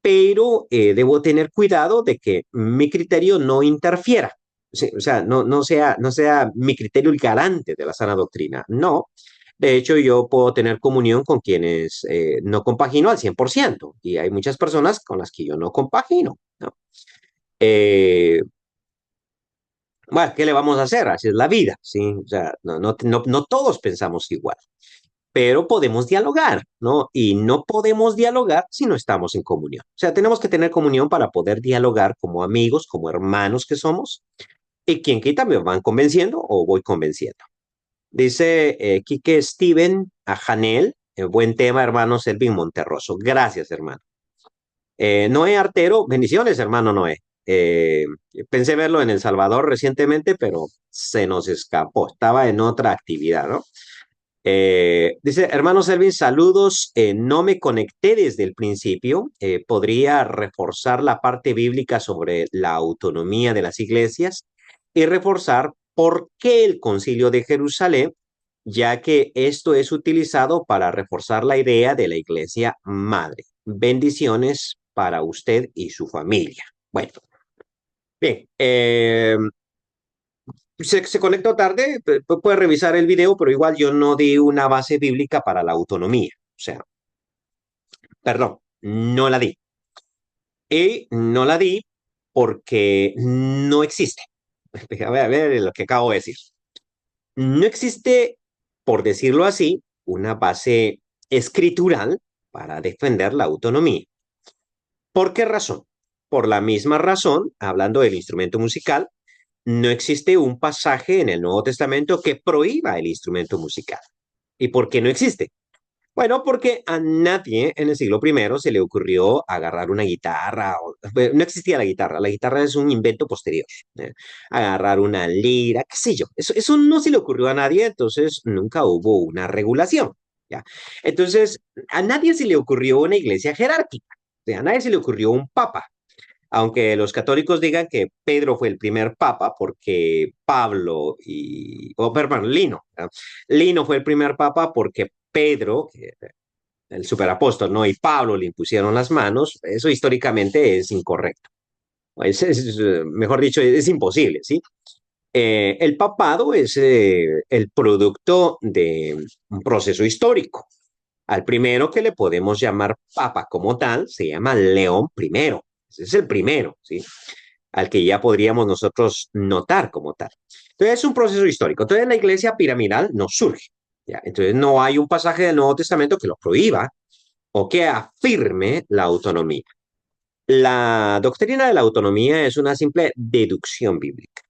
pero debo tener cuidado de que mi criterio no interfiera. Sí, o sea, no sea mi criterio el garante de la sana doctrina. No, De hecho, yo puedo tener comunión con quienes no compagino al 100% y hay muchas personas con las que yo no compagino, ¿no? Eh, bueno, ¿qué le vamos a hacer? Así es la vida, ¿sí? O sea, no todos pensamos igual, pero podemos dialogar, ¿no? Y no podemos dialogar si no estamos en comunión. O sea, tenemos que tener comunión para poder dialogar como amigos, como hermanos que somos, y quien quita me van convenciendo o voy convenciendo. Dice Quique Steven a Janel, buen tema, hermano Selvin Monterroso. Gracias, hermano. Noé Artero, bendiciones, hermano Noé. Eh, Pensé verlo en El Salvador recientemente, pero se nos escapó. Estaba en otra actividad, ¿no? Dice, hermano Selvin, saludos. No me conecté desde el principio. ¿Podría reforzar la parte bíblica sobre la autonomía de las iglesias y reforzar por qué el Concilio de Jerusalén, ya que esto es utilizado para reforzar la idea de la iglesia madre? Bendiciones para usted y su familia. Bueno, bien. Se conectó tarde, puede revisar el video, pero igual yo no di una base bíblica para la autonomía. O sea, perdón, no la di. Y no la di porque no existe. A ver lo que acabo de decir. No existe, por decirlo así, una base escritural para defender la autonomía. ¿Por qué razón? Por la misma razón, hablando del instrumento musical, no existe un pasaje en el Nuevo Testamento que prohíba el instrumento musical. ¿Y por qué no existe? Bueno, porque a nadie en el siglo primero se le ocurrió agarrar una guitarra. Bueno, no existía la guitarra es un invento posterior. ¿Eh? Agarrar una lira, qué sé yo. Eso no se le ocurrió a nadie, entonces nunca hubo una regulación. ¿Ya? Entonces, a nadie se le ocurrió una iglesia jerárquica. O sea, a nadie se le ocurrió un papa. Aunque los católicos digan que Pedro fue el primer papa, porque Pablo perdón, Lino, ¿no? Lino fue el primer papa porque Pedro, el superapóstol, ¿no? Y Pablo le impusieron las manos, eso históricamente es incorrecto. Mejor dicho, es imposible, ¿sí? El papado es el producto de un proceso histórico. Al primero que le podemos llamar papa como tal se llama León I. Ese es el primero, ¿sí? Al que ya podríamos nosotros notar como tal. Entonces es un proceso histórico. Entonces la iglesia piramidal no surge. ¿Ya? Entonces no hay un pasaje del Nuevo Testamento que lo prohíba o que afirme la autonomía. La doctrina de la autonomía es una simple deducción bíblica.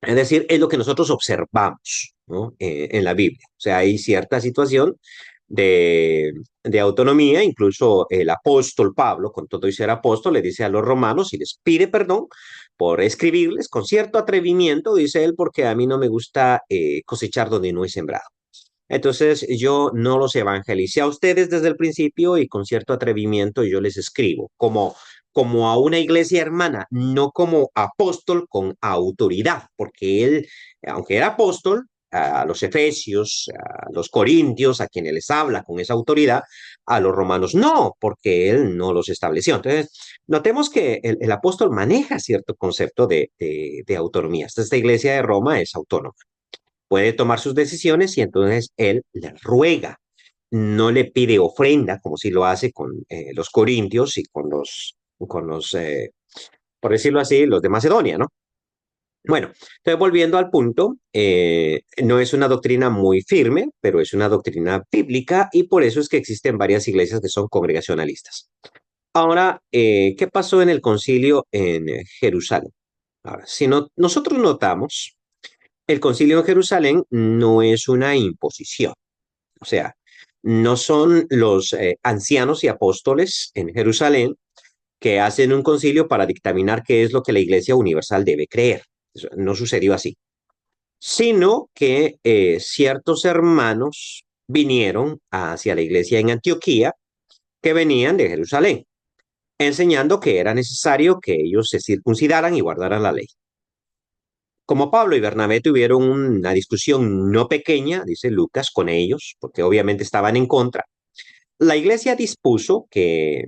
Es decir, es lo que nosotros observamos, ¿no? En la Biblia. O sea, hay cierta situación de autonomía, incluso el apóstol Pablo, con todo y ser apóstol, le dice a los romanos y les pide perdón por escribirles con cierto atrevimiento, dice él, porque a mí no me gusta cosechar donde no he sembrado. Entonces yo no los evangelicé a ustedes desde el principio y con cierto atrevimiento yo les escribo como a una iglesia hermana, no como apóstol con autoridad, porque él, aunque era apóstol, a los efesios, a los corintios, a quienes les habla con esa autoridad, a los romanos no, porque él no los estableció. Entonces, notemos que el apóstol maneja cierto concepto de autonomía. Esta iglesia de Roma es autónoma, puede tomar sus decisiones y entonces él le ruega, no le pide ofrenda como si lo hace con los corintios y con los, por decirlo así, los de Macedonia, ¿no? Bueno, entonces volviendo al punto, no es una doctrina muy firme, pero es una doctrina bíblica y por eso es que existen varias iglesias que son congregacionalistas. Ahora, ¿qué pasó en el concilio en Jerusalén? Ahora, si no, nosotros notamos, el concilio en Jerusalén no es una imposición. O sea, no son los ancianos y apóstoles en Jerusalén que hacen un concilio para dictaminar qué es lo que la Iglesia Universal debe creer. Eso no sucedió así, sino que ciertos hermanos vinieron hacia la iglesia en Antioquía que venían de Jerusalén, enseñando que era necesario que ellos se circuncidaran y guardaran la ley. Como Pablo y Bernabé tuvieron una discusión no pequeña, dice Lucas, con ellos, porque obviamente estaban en contra, la iglesia dispuso que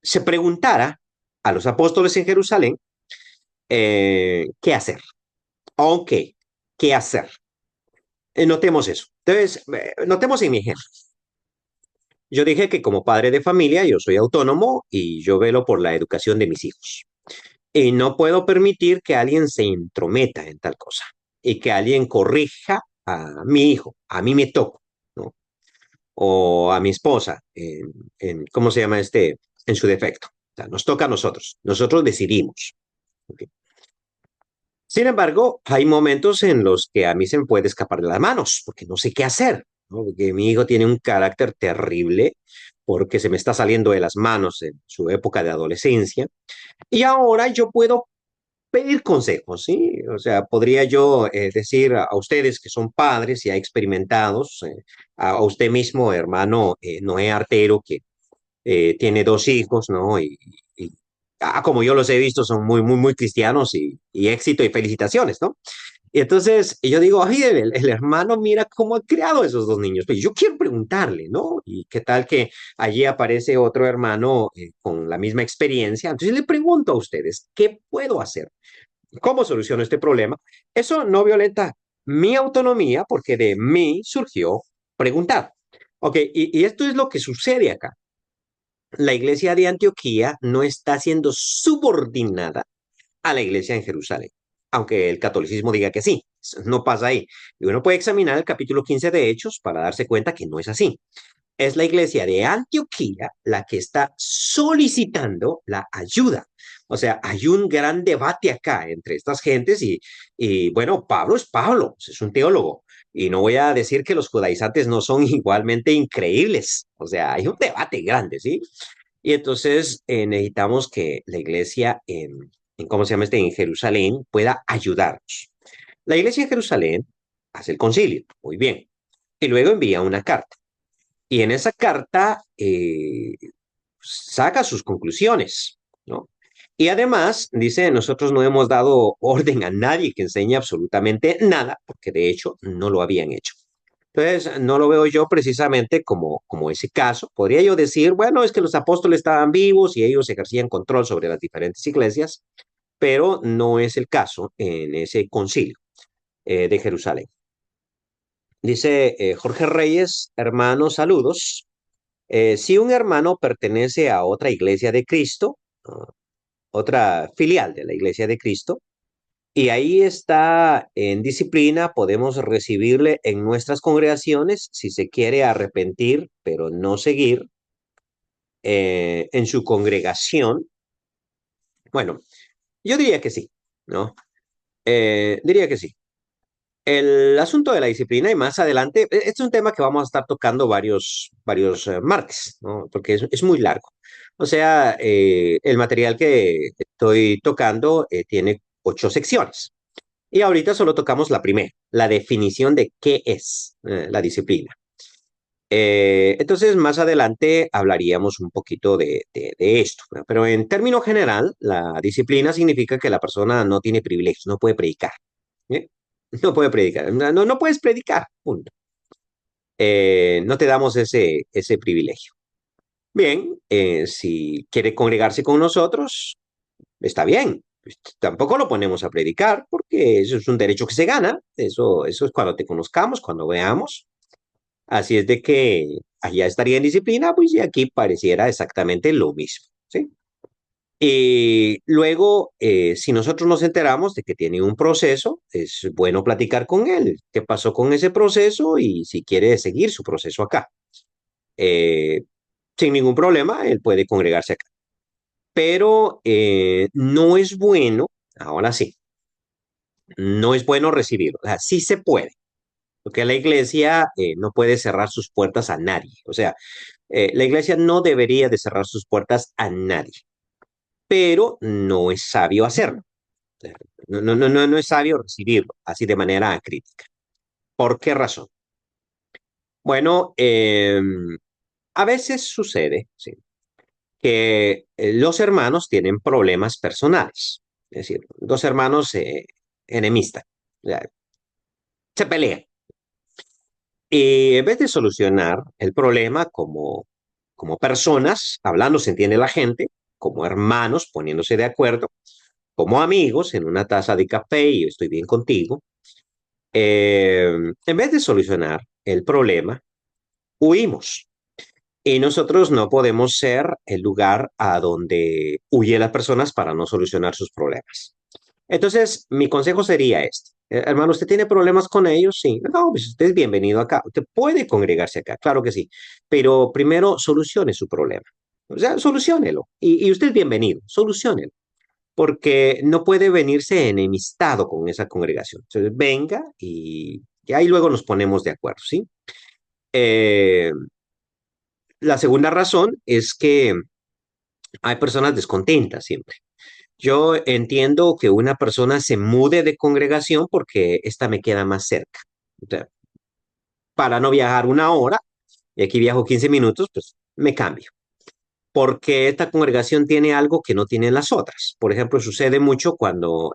se preguntara a los apóstoles en Jerusalén qué hacer. Ok, ¿qué hacer? Notemos eso. Entonces, notemos en mi ejemplo. Yo dije que como padre de familia yo soy autónomo y yo velo por la educación de mis hijos. Y no puedo permitir que alguien se intrometa en tal cosa y que alguien corrija a mi hijo. A mí me toca, ¿no? O a mi esposa, ¿cómo se llama este? En su defecto. O sea, nos toca a nosotros. Nosotros decidimos. ¿Ok? Sin embargo, hay momentos en los que a mí se me puede escapar de las manos porque no sé qué hacer, ¿no? Porque mi hijo tiene un carácter terrible porque se me está saliendo de las manos en su época de adolescencia. Y ahora yo puedo pedir consejos, ¿sí? O sea, podría yo decir a ustedes que son padres y ya experimentados, a usted mismo, hermano Noé Artero, que tiene dos hijos, ¿no? Y como yo los he visto, son muy, muy, muy cristianos y éxito y felicitaciones, ¿no? Y entonces yo digo, ay, el hermano mira cómo ha creado esos dos niños. Pues yo quiero preguntarle, ¿no? Y qué tal que allí aparece otro hermano con la misma experiencia. Entonces le pregunto a ustedes, ¿qué puedo hacer? ¿Cómo soluciono este problema? Eso no violenta mi autonomía porque de mí surgió preguntar. Ok, y esto es lo que sucede acá. La iglesia de Antioquía no está siendo subordinada a la iglesia en Jerusalén, aunque el catolicismo diga que sí, no pasa ahí. Y uno puede examinar el capítulo 15 de Hechos para darse cuenta que no es así. Es la iglesia de Antioquía la que está solicitando la ayuda. O sea, hay un gran debate acá entre estas gentes y bueno, Pablo es Pablo, es un teólogo. Y no voy a decir que los judaizantes no son igualmente increíbles. O sea, hay un debate grande, ¿sí? Y entonces necesitamos que la iglesia ¿cómo se llama este? En Jerusalén pueda ayudarnos. La iglesia en Jerusalén hace el concilio, muy bien, y luego envía una carta. Y en esa carta saca sus conclusiones, ¿no? Y además dice, nosotros no hemos dado orden a nadie que enseñe absolutamente nada, porque de hecho no lo habían hecho. Entonces, no lo veo yo precisamente como ese caso. Podría yo decir, bueno, es que los apóstoles estaban vivos y ellos ejercían control sobre las diferentes iglesias, pero no es el caso en ese concilio de Jerusalén. Dice Jorge Reyes, hermanos, saludos. Si un hermano pertenece a otra iglesia de Cristo, otra filial de la iglesia de Cristo, y ahí está en disciplina, podemos recibirle en nuestras congregaciones si se quiere arrepentir, pero no seguir en su congregación. Bueno, yo diría que sí, ¿no? Diría que sí. El asunto de la disciplina y más adelante, este es un tema que vamos a estar tocando varios martes, ¿no? Porque es muy largo. O sea, el material que estoy tocando tiene 8 secciones. Y ahorita solo tocamos la primera, la definición de qué es la disciplina. Entonces, más adelante hablaríamos un poquito de esto, ¿no? Pero en término general, la disciplina significa que la persona no tiene privilegios, no puede predicar. ¿Eh? No puede predicar, no puedes predicar, punto. No te damos ese privilegio. Bien, si quiere congregarse con nosotros, está bien. Pues, tampoco lo ponemos a predicar porque eso es un derecho que se gana. Eso es cuando te conozcamos, cuando veamos. Así es de que allá estaría en disciplina, pues y aquí pareciera exactamente lo mismo, ¿sí? Y luego, si nosotros nos enteramos de que tiene un proceso, es bueno platicar con él. ¿Qué pasó con ese proceso? Y si quiere seguir su proceso acá. Eh, Sin ningún problema, él puede congregarse acá. Pero no es bueno, ahora sí, no es bueno recibirlo. O sea, sí se puede, porque la iglesia no puede cerrar sus puertas a nadie. O sea, la iglesia no debería de cerrar sus puertas a nadie, pero no es sabio hacerlo. No es sabio recibirlo así de manera crítica. ¿Por qué razón? Bueno, a veces sucede, ¿sí?, que los hermanos tienen problemas personales. Es decir, dos hermanos enemistas, o sea, se pelean. Y en vez de solucionar el problema como personas, hablando se entiende la gente, como hermanos poniéndose de acuerdo, como amigos en una taza de café y yo estoy bien contigo, En vez de solucionar el problema, huimos. Y nosotros no podemos ser el lugar a donde huyen las personas para no solucionar sus problemas. Entonces, mi consejo sería este. Hermano, ¿usted tiene problemas con ellos? Sí. No, pues usted es bienvenido acá. Usted puede congregarse acá, claro que sí. Pero primero solucione su problema. O sea, soluciónelo. Y usted es bienvenido, soluciónelo. Porque no puede venirse enemistado con esa congregación. Entonces, venga y ahí luego nos ponemos de acuerdo, ¿sí? Eh, la segunda razón es que hay personas descontentas siempre. Yo entiendo que una persona se mude de congregación porque esta me queda más cerca. O sea, para no viajar una hora, y aquí viajo 15 minutos, pues me cambio. Porque esta congregación tiene algo que no tienen las otras. Por ejemplo, sucede mucho cuando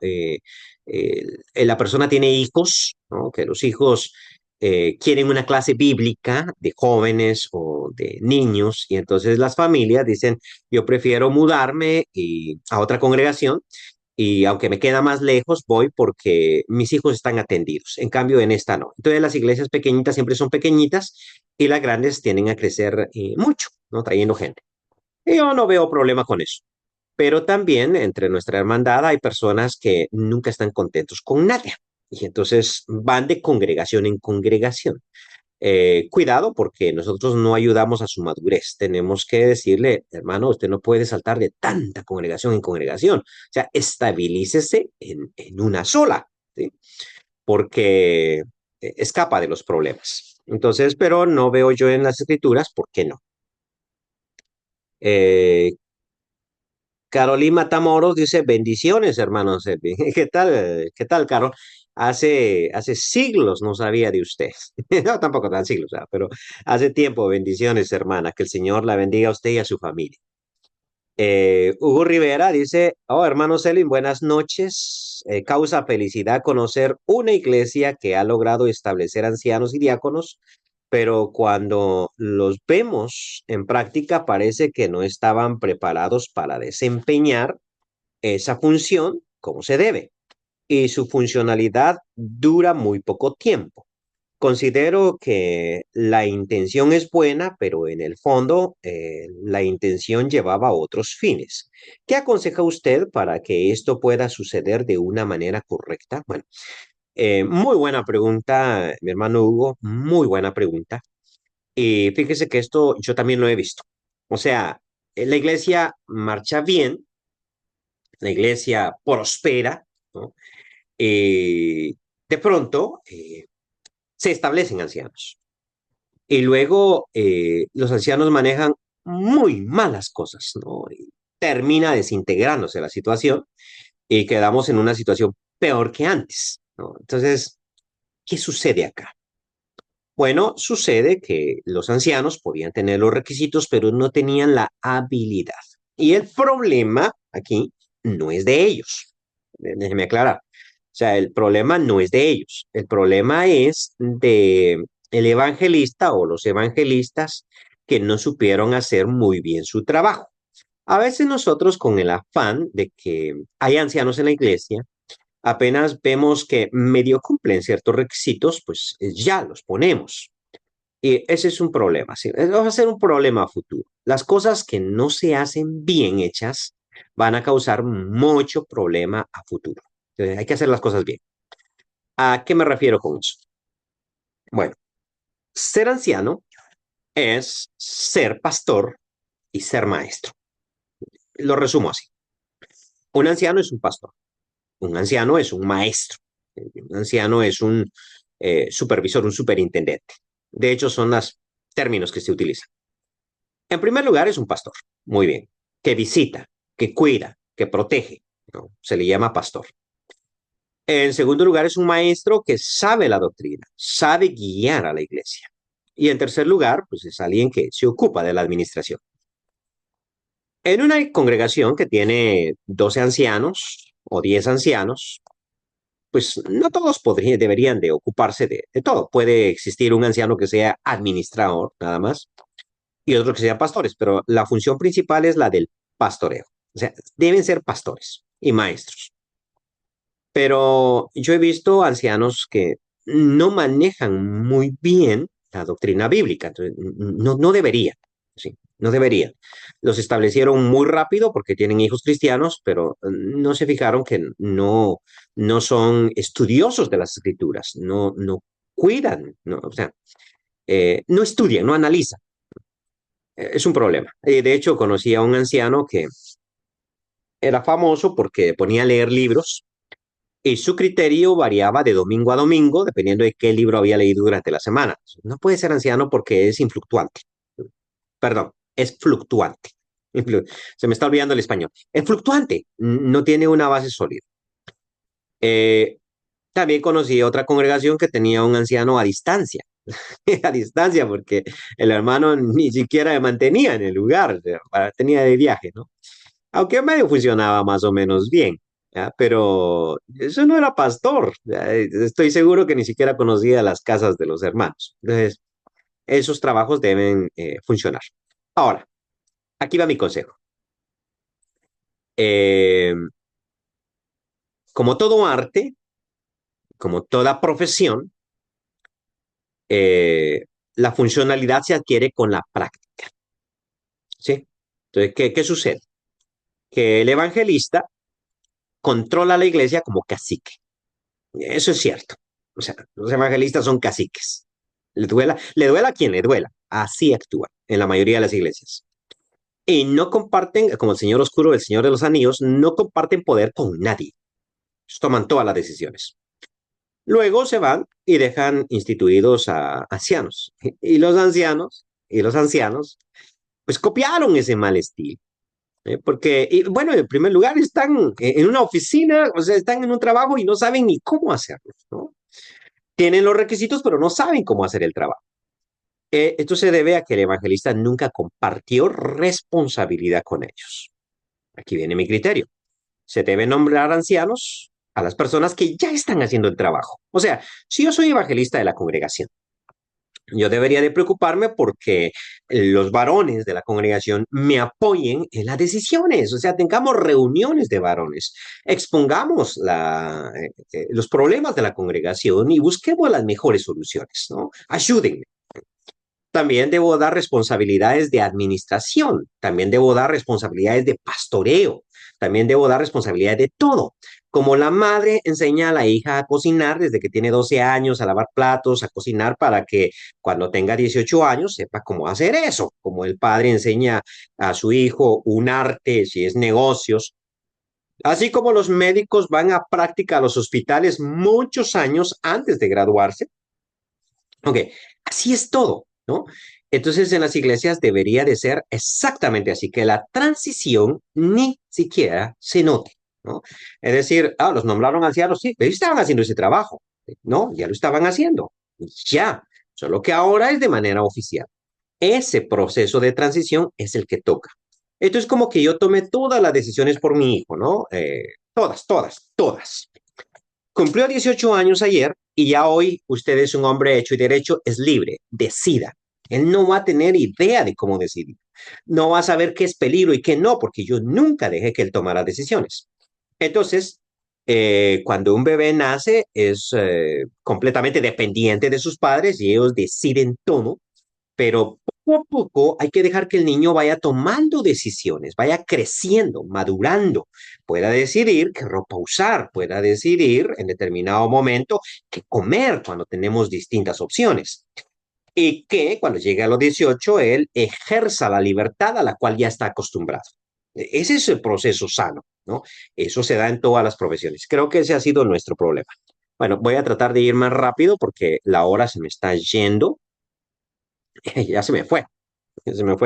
la persona tiene hijos, ¿no? Que los hijos quieren una clase bíblica de jóvenes o de niños, y entonces las familias dicen, yo prefiero mudarme a otra congregación y aunque me queda más lejos, voy porque mis hijos están atendidos. En cambio, en esta no. Entonces, las iglesias pequeñitas siempre son pequeñitas y las grandes tienden a crecer mucho, ¿no? Trayendo gente. Y yo no veo problema con eso. Pero también entre nuestra hermandad hay personas que nunca están contentos con nada. Y entonces van de congregación en congregación. Cuidado porque nosotros no ayudamos a su madurez. Tenemos que decirle, hermano, usted no puede saltar de tanta congregación en congregación. O sea, estabilícese en una sola, ¿sí? Porque escapa de los problemas. Entonces, pero no veo yo en las escrituras por qué no. Eh, Carolina Matamoros dice, bendiciones, hermano Sepi. Qué tal, Carol? Hace siglos no sabía de usted. No, tampoco tan siglos, pero hace tiempo, bendiciones, hermana. Que el Señor la bendiga a usted y a su familia. Hugo Rivera dice, oh, hermano Selin, buenas noches. Causa felicidad conocer una iglesia que ha logrado establecer ancianos y diáconos, pero cuando los vemos en práctica parece que no estaban preparados para desempeñar esa función como se debe y su funcionalidad dura muy poco tiempo. Considero que la intención es buena, pero en el fondo la intención llevaba a otros fines. ¿Qué aconseja usted para que esto pueda suceder de una manera correcta? Bueno, muy buena pregunta, mi hermano Hugo, muy buena pregunta. Y fíjese que esto yo también lo he visto. O sea, la iglesia marcha bien, la iglesia prospera, ¿no? Eh, de pronto se establecen ancianos. Y luego los ancianos manejan muy malas cosas, ¿no? Y termina desintegrándose la situación y quedamos en una situación peor que antes, ¿no? Entonces, ¿qué sucede acá? Bueno, sucede que los ancianos podían tener los requisitos, pero no tenían la habilidad. Y el problema aquí no es de ellos. Déjeme aclarar. O sea, el problema no es de ellos. El problema es de el evangelista o los evangelistas que no supieron hacer muy bien su trabajo. A veces nosotros con el afán de que hay ancianos en la iglesia, apenas vemos que medio cumplen ciertos requisitos, pues ya los ponemos. Y ese es un problema, ¿sí? Va a ser un problema a futuro. Las cosas que no se hacen bien hechas van a causar mucho problema a futuro. Entonces, hay que hacer las cosas bien. ¿A qué me refiero con eso? Bueno, ser anciano es ser pastor y ser maestro. Lo resumo así. Un anciano es un pastor. Un anciano es un maestro. Un anciano es un supervisor, un superintendente. De hecho, son los términos que se utilizan. En primer lugar, es un pastor, muy bien, que visita, que cuida, que protege, ¿no? Se le llama pastor. En segundo lugar, es un maestro que sabe la doctrina, sabe guiar a la iglesia. Y en tercer lugar, pues es alguien que se ocupa de la administración. En una congregación que tiene 12 ancianos o 10 ancianos, pues no todos deberían de ocuparse de todo. Puede existir un anciano que sea administrador, nada más, y otros que sean pastores, pero la función principal es la del pastoreo. O sea, deben ser pastores y maestros. Pero yo he visto ancianos que no manejan muy bien la doctrina bíblica. Entonces, no deberían, sí, no deberían. Los establecieron muy rápido porque tienen hijos cristianos, pero no se fijaron que no son estudiosos de las escrituras, no cuidan, no, o sea, no estudian, no analizan. Es un problema. De hecho, conocí a un anciano que era famoso porque ponía a leer libros y su criterio variaba de domingo a domingo, dependiendo de qué libro había leído durante la semana. No puede ser anciano porque es influctuante. Perdón, es fluctuante. Se me está olvidando el español. Es fluctuante, no tiene una base sólida. Eh, También conocí otra congregación que tenía un anciano a distancia, a distancia porque el hermano ni siquiera me mantenía en el lugar, tenía de viaje, ¿no? Aunque medio funcionaba más o menos bien, ¿ya? Pero eso no era pastor, ¿ya? Estoy seguro que ni siquiera conocía las casas de los hermanos. Entonces, esos trabajos deben funcionar. Ahora, aquí va mi consejo. Eh, Como todo arte, como toda profesión, la funcionalidad se adquiere con la práctica, ¿sí? Entonces, ¿qué sucede? Que el evangelista controla la iglesia como cacique. Eso es cierto. O sea, los evangelistas son caciques. Le duela a quien le duela. Así actúan en la mayoría de las iglesias. Y no comparten, como el Señor Oscuro, el Señor de los Anillos, no comparten poder con nadie. Toman todas las decisiones. Luego se van y dejan instituidos a ancianos. Y los ancianos, pues copiaron ese mal estilo. Porque, y, bueno, en primer lugar, están en una oficina, o sea, están en un trabajo y no saben ni cómo hacerlo, ¿no? Tienen los requisitos, pero no saben cómo hacer el trabajo. Esto se debe a que el evangelista nunca compartió responsabilidad con ellos. Aquí viene mi criterio. Se debe nombrar ancianos a las personas que ya están haciendo el trabajo. O sea, si yo soy evangelista de la congregación, yo debería de preocuparme porque los varones de la congregación me apoyen en las decisiones, o sea, tengamos reuniones de varones, expongamos los problemas de la congregación y busquemos las mejores soluciones, ¿no? Ayúdenme. También debo dar responsabilidades de administración, también debo dar responsabilidades de pastoreo, también debo dar responsabilidades de todo. Como la madre enseña a la hija a cocinar desde que tiene 12 años, a lavar platos, a cocinar para que cuando tenga 18 años sepa cómo hacer eso. Como el padre enseña a su hijo un arte, si es negocios. Así como los médicos van a práctica a los hospitales muchos años antes de graduarse. Ok, así es todo, ¿no? Entonces en las iglesias debería de ser exactamente así, que la transición ni siquiera se note, ¿no? Es decir, los nombraron ancianos, sí, ellos estaban haciendo ese trabajo, ¿no? Ya lo estaban haciendo, ya, solo que ahora es de manera oficial. Ese proceso de transición es el que toca. Esto es como que yo tome todas las decisiones por mi hijo, ¿no? Todas. Cumplió 18 años ayer y ya hoy usted es un hombre hecho y derecho, es libre, decida. Él no va a tener idea de cómo decidir. No va a saber qué es peligro y qué no, porque yo nunca dejé que él tomara decisiones. Entonces, cuando un bebé nace, es completamente dependiente de sus padres y ellos deciden todo, pero poco a poco hay que dejar que el niño vaya tomando decisiones, vaya creciendo, madurando, pueda decidir qué ropa usar, pueda decidir en determinado momento qué comer cuando tenemos distintas opciones. Y que cuando llegue a los 18 él ejerza la libertad a la cual ya está acostumbrado. Ese es el proceso sano, ¿no? Eso se da en todas las profesiones. Creo que ese ha sido nuestro problema. Bueno, voy a tratar de ir más rápido porque la hora se me está yendo. Ya se me fue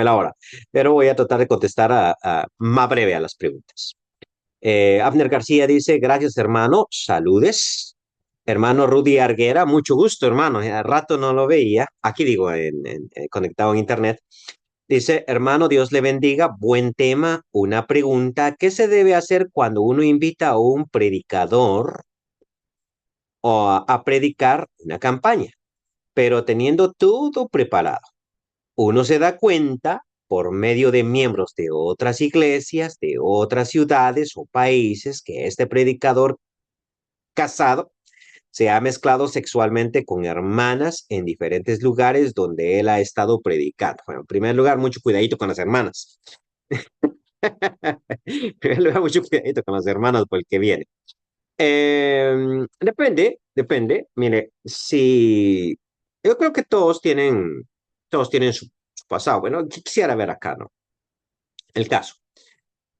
la hora, pero voy a tratar de contestar más breve a las preguntas. Abner García dice, gracias hermano, saludes. Hermano Rudy Arguera, mucho gusto hermano, a rato no lo veía, aquí digo, conectado en internet. Dice, hermano, Dios le bendiga, buen tema, una pregunta, ¿qué se debe hacer cuando uno invita a un predicador o a predicar una campaña, pero teniendo todo preparado? Uno se da cuenta por medio de miembros de otras iglesias, de otras ciudades o países, que este predicador casado se ha mezclado sexualmente con hermanas en diferentes lugares donde él ha estado predicando. Bueno, en primer lugar, mucho cuidadito con las hermanas. En primer lugar, mucho cuidadito con las hermanas por el que viene. Depende. Mire, si yo creo que todos tienen su pasado. Bueno, quisiera ver acá, ¿no? El caso.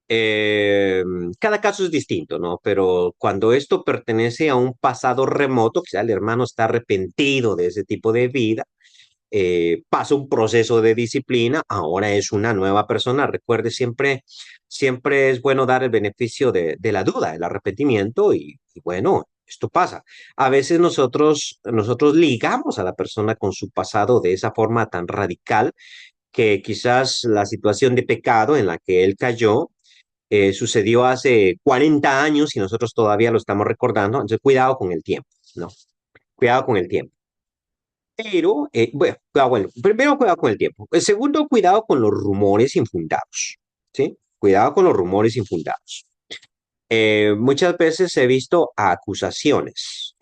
Eh, Cada caso es distinto, ¿no? Pero cuando esto pertenece a un pasado remoto, quizá el hermano está arrepentido de ese tipo de vida, pasa un proceso de disciplina, ahora es una nueva persona. Recuerde, siempre es bueno dar el beneficio de la duda, el arrepentimiento y bueno, esto pasa. A veces nosotros ligamos a la persona con su pasado de esa forma tan radical que quizás la situación de pecado en la que él cayó sucedió hace 40 años y nosotros todavía lo estamos recordando. Entonces, cuidado con el tiempo, ¿no? Cuidado con el tiempo. Pero, bueno, primero cuidado con el tiempo. El segundo, cuidado con los rumores infundados, ¿sí? Cuidado con los rumores infundados. Muchas veces he visto acusaciones.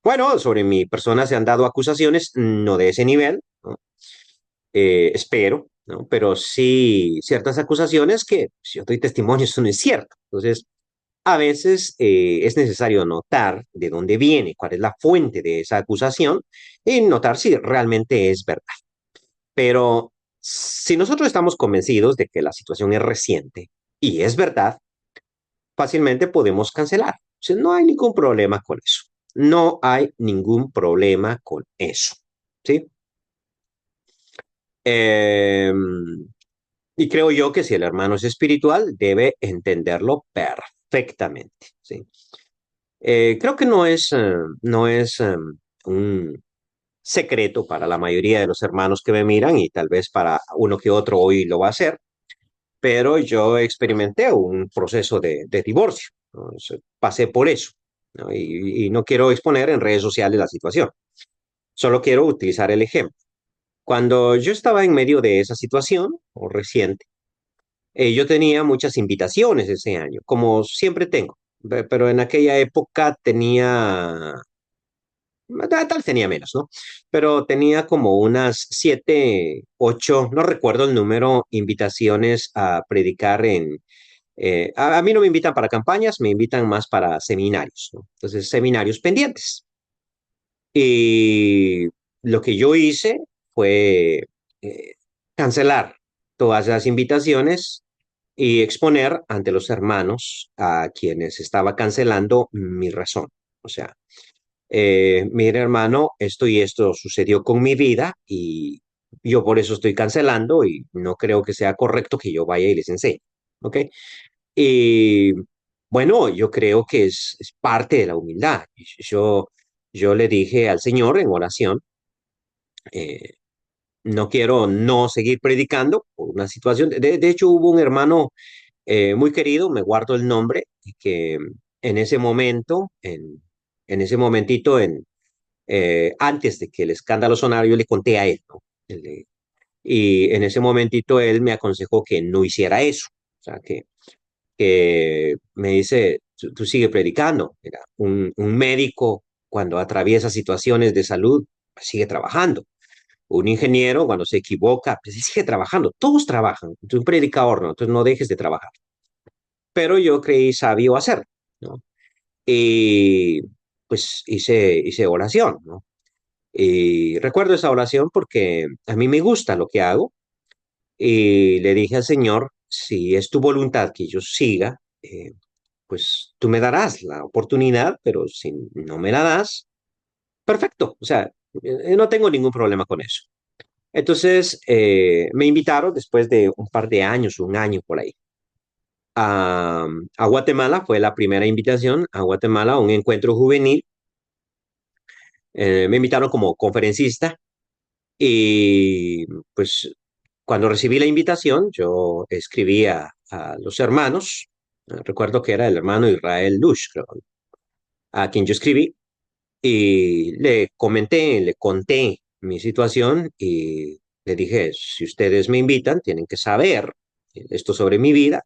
Bueno, sobre mi persona se han dado acusaciones, no de ese nivel, ¿no? Espero, ¿no? Pero sí ciertas acusaciones que, si yo doy testimonio, eso no es cierto. Entonces, a veces es necesario notar de dónde viene, cuál es la fuente de esa acusación y notar si realmente es verdad. Pero si nosotros estamos convencidos de que la situación es reciente y es verdad, fácilmente podemos cancelar. O sea, no hay ningún problema con eso. No hay ningún problema con eso. ¿Sí? Eh, y creo yo que si el hermano es espiritual, debe entenderlo perfectamente. ¿Sí? Creo que no es un secreto para la mayoría de los hermanos que me miran y tal vez para uno que otro hoy lo va a hacer, pero yo experimenté un proceso de divorcio, ¿no? Pasé por eso, ¿no? Y no quiero exponer en redes sociales la situación, solo quiero utilizar el ejemplo. Cuando yo estaba en medio de esa situación, o reciente, yo tenía muchas invitaciones ese año, como siempre tengo, pero en aquella época tal vez tenía menos, ¿no? Pero tenía como unas 7, 8, no recuerdo el número, invitaciones a predicar a mí no me invitan para campañas, me invitan más para seminarios, ¿no? Entonces, seminarios pendientes. Y lo que yo hice fue eh, cancelar todas las invitaciones y exponer ante los hermanos a quienes estaba cancelando mi razón. O sea, mire hermano, esto y esto sucedió con mi vida y yo por eso estoy cancelando y no creo que sea correcto que yo vaya y les enseñe. ¿Ok? Y bueno, yo creo que es parte de la humildad. Yo le dije al Señor en oración, eh, no quiero no seguir predicando por una situación. De hecho, hubo un hermano muy querido, me guardo el nombre, que en ese momento, en ese momentito, antes de que el escándalo sonara, yo le conté a él, ¿no? Y en ese momentito él me aconsejó que no hiciera eso. O sea, que me dice, tú sigue predicando. Mira, un médico cuando atraviesa situaciones de salud, pues sigue trabajando. Un ingeniero cuando se equivoca, pues sigue trabajando. Todos trabajan. Tú un predicador, ¿no? Entonces no dejes de trabajar. Pero yo creí sabio hacer, ¿no? Y pues hice oración, ¿no? Y recuerdo esa oración porque a mí me gusta lo que hago y le dije al Señor, si es tu voluntad que yo siga, pues tú me darás la oportunidad, pero si no me la das, perfecto. O sea, no tengo ningún problema con eso. Entonces, me invitaron después de un par de años, un año por ahí, a Guatemala. Fue la primera invitación a Guatemala, a un encuentro juvenil. Me invitaron como conferencista y pues cuando recibí la invitación, yo escribí a los hermanos. Recuerdo que era el hermano Israel Lush, creo, a quien yo escribí. Y le comenté, le conté mi situación y le dije, si ustedes me invitan, tienen que saber esto sobre mi vida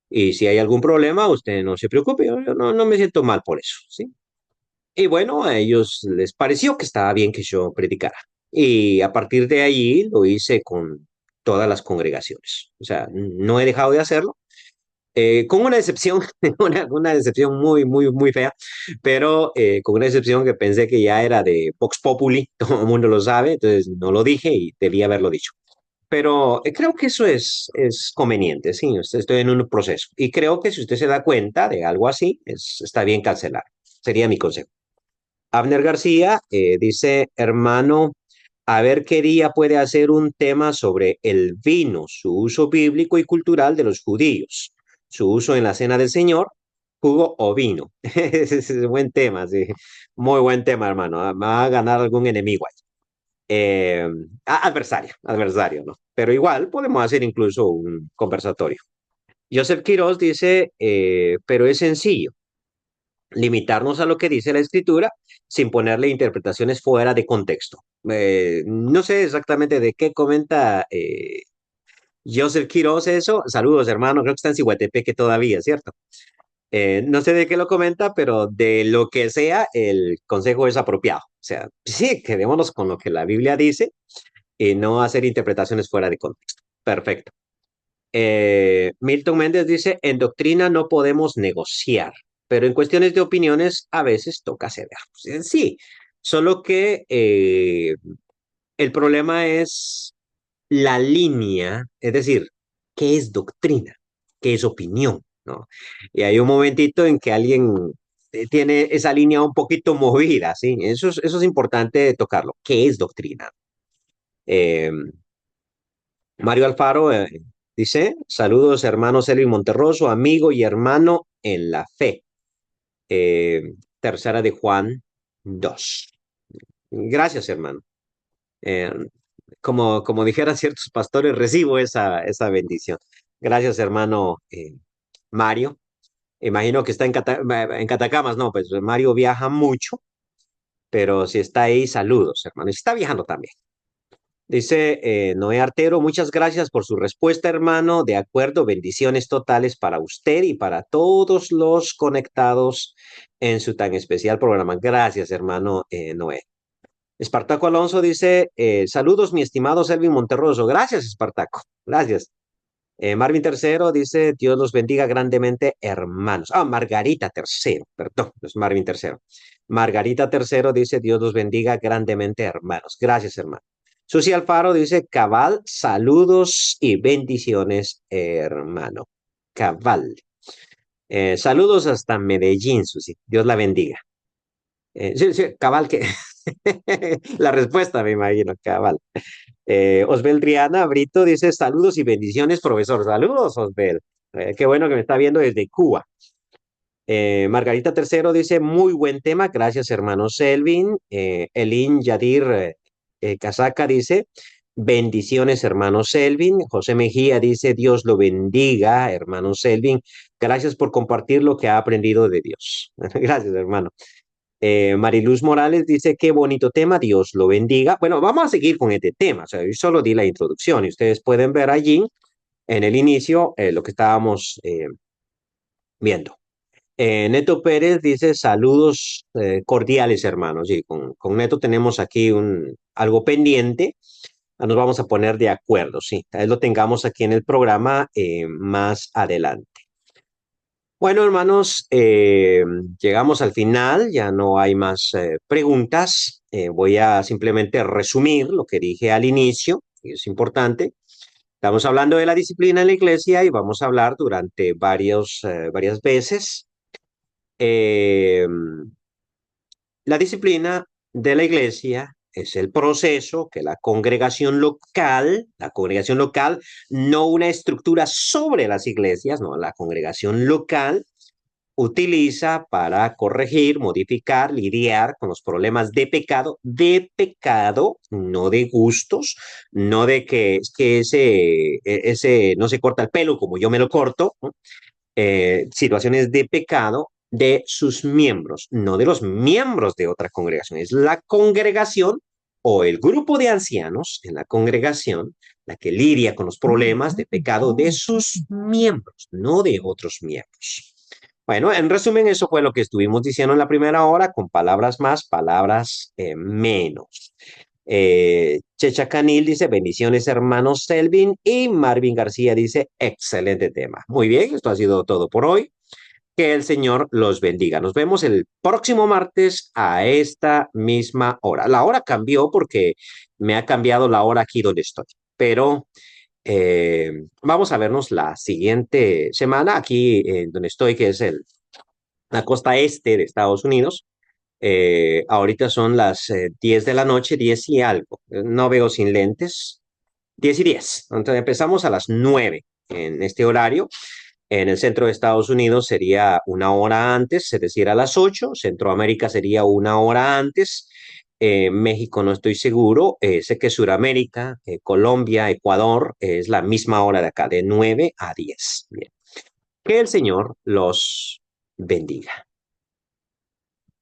y si hay algún problema, usted no se preocupe, yo no me siento mal por eso, ¿sí? Y bueno, a ellos les pareció que estaba bien que yo predicara. Y a partir de ahí lo hice con todas las congregaciones. O sea, no he dejado de hacerlo. Con una excepción, una excepción muy, muy, muy fea, pero con una excepción que pensé que ya era de Vox Populi, todo el mundo lo sabe, entonces no lo dije y debía haberlo dicho. Pero creo que eso es conveniente, sí, estoy en un proceso. Y creo que si usted se da cuenta de algo así, está bien cancelar. Sería mi consejo. Abner García dice, hermano, a ver qué día puede hacer un tema sobre el vino, su uso bíblico y cultural de los judíos, su uso en la cena del Señor, jugo o vino. Ese es un buen tema, sí. Muy buen tema, hermano. Va a ganar algún enemigo ahí. Eh, adversario, ¿no? Pero igual podemos hacer incluso un conversatorio. Joseph Quiroz dice, pero es sencillo limitarnos a lo que dice la escritura sin ponerle interpretaciones fuera de contexto. No sé exactamente de qué comenta Joseph Quiroz eso. Saludos, hermano. Creo que está en Cihuatepeque todavía, ¿cierto? No sé de qué lo comenta, pero de lo que sea, el consejo es apropiado. O sea, sí, quedémonos con lo que la Biblia dice y no hacer interpretaciones fuera de contexto. Perfecto. Milton Méndez dice, en doctrina no podemos negociar, pero en cuestiones de opiniones a veces toca ceder. Sí, solo que el problema es la línea, es decir, ¿qué es doctrina? ¿Qué es opinión? ¿No? Y hay un momentito en que alguien tiene esa línea un poquito movida, ¿sí? Eso es importante tocarlo. ¿Qué es doctrina? Eh, Mario Alfaro dice, saludos hermano Selvin Monterroso, amigo y hermano en la fe. Tercera de Juan 2. Gracias, hermano. Eh, como dijeran ciertos pastores, recibo esa bendición. Gracias, hermano Mario. Imagino que está en Catacamas, no, pues Mario viaja mucho, pero si está ahí, saludos, hermano. Y si está viajando también. Dice Noé Artero, muchas gracias por su respuesta, hermano. De acuerdo, bendiciones totales para usted y para todos los conectados en su tan especial programa. Gracias, hermano Noé. Espartaco Alonso dice, saludos, mi estimado Selvin Monterroso. Gracias, Espartaco. Gracias. Marvin Tercero dice, Dios los bendiga grandemente, hermanos. Ah, Margarita Tercero, perdón, no es Marvin Tercero. Margarita Tercero dice, Dios los bendiga grandemente, hermanos. Gracias, hermano. Susi Alfaro dice, cabal, saludos y bendiciones, hermano. Cabal. Saludos hasta Medellín, Susi. Dios la bendiga. Sí, sí, cabal, que la respuesta me imagino, cabal. Osbel Triana Brito dice saludos y bendiciones, profesor. Saludos, Osbel. Qué bueno que me está viendo desde Cuba. Margarita Tercero dice muy buen tema. Gracias, hermano Selvin. Elin Yadir Casaca dice bendiciones, hermano Selvin. José Mejía dice Dios lo bendiga, hermano Selvin. Gracias por compartir lo que ha aprendido de Dios. Gracias, hermano. Mariluz Morales dice, qué bonito tema, Dios lo bendiga. Bueno, vamos a seguir con este tema. O sea, yo solo di la introducción y ustedes pueden ver allí en el inicio lo que estábamos viendo. Neto Pérez dice, saludos cordiales, hermanos. Y con Neto tenemos aquí algo pendiente. Nos vamos a poner de acuerdo, sí. Tal vez lo tengamos aquí en el programa más adelante. Bueno, hermanos, llegamos al final, ya no hay más preguntas. Voy a simplemente resumir lo que dije al inicio, y es importante. Estamos hablando de la disciplina en la iglesia y vamos a hablar durante varias veces. Eh, la disciplina de la iglesia es el proceso que la congregación local, no una estructura sobre las iglesias, no, la congregación local utiliza para corregir, modificar, lidiar con los problemas de pecado, no de gustos, no de que, es que ese no se corta el pelo como yo me lo corto, ¿no? Situaciones de pecado de sus miembros, no de los miembros de otra congregación. Es la congregación o el grupo de ancianos en la congregación la que lidia con los problemas de pecado de sus miembros, no de otros miembros. Bueno, en resumen, eso fue lo que estuvimos diciendo en la primera hora, con palabras más, palabras menos. Checha Canil dice, bendiciones hermanos Selvin, y Marvin García dice, excelente tema. Muy bien, esto ha sido todo por hoy. Que el Señor los bendiga. Nos vemos el próximo martes a esta misma hora. La hora cambió porque me ha cambiado la hora aquí donde estoy, pero vamos a vernos la siguiente semana aquí donde estoy, que es la costa este de Estados Unidos. Ahorita son las 10 de la noche, 10 y algo. No veo sin lentes. 10:10. Entonces empezamos a las 9 en este horario. En el centro de Estados Unidos sería una hora antes, es decir, a las 8. Centroamérica sería una hora antes. México no estoy seguro. Sé que Suramérica, Colombia, Ecuador es la misma hora de acá, de 9 a 10. Bien. Que el Señor los bendiga.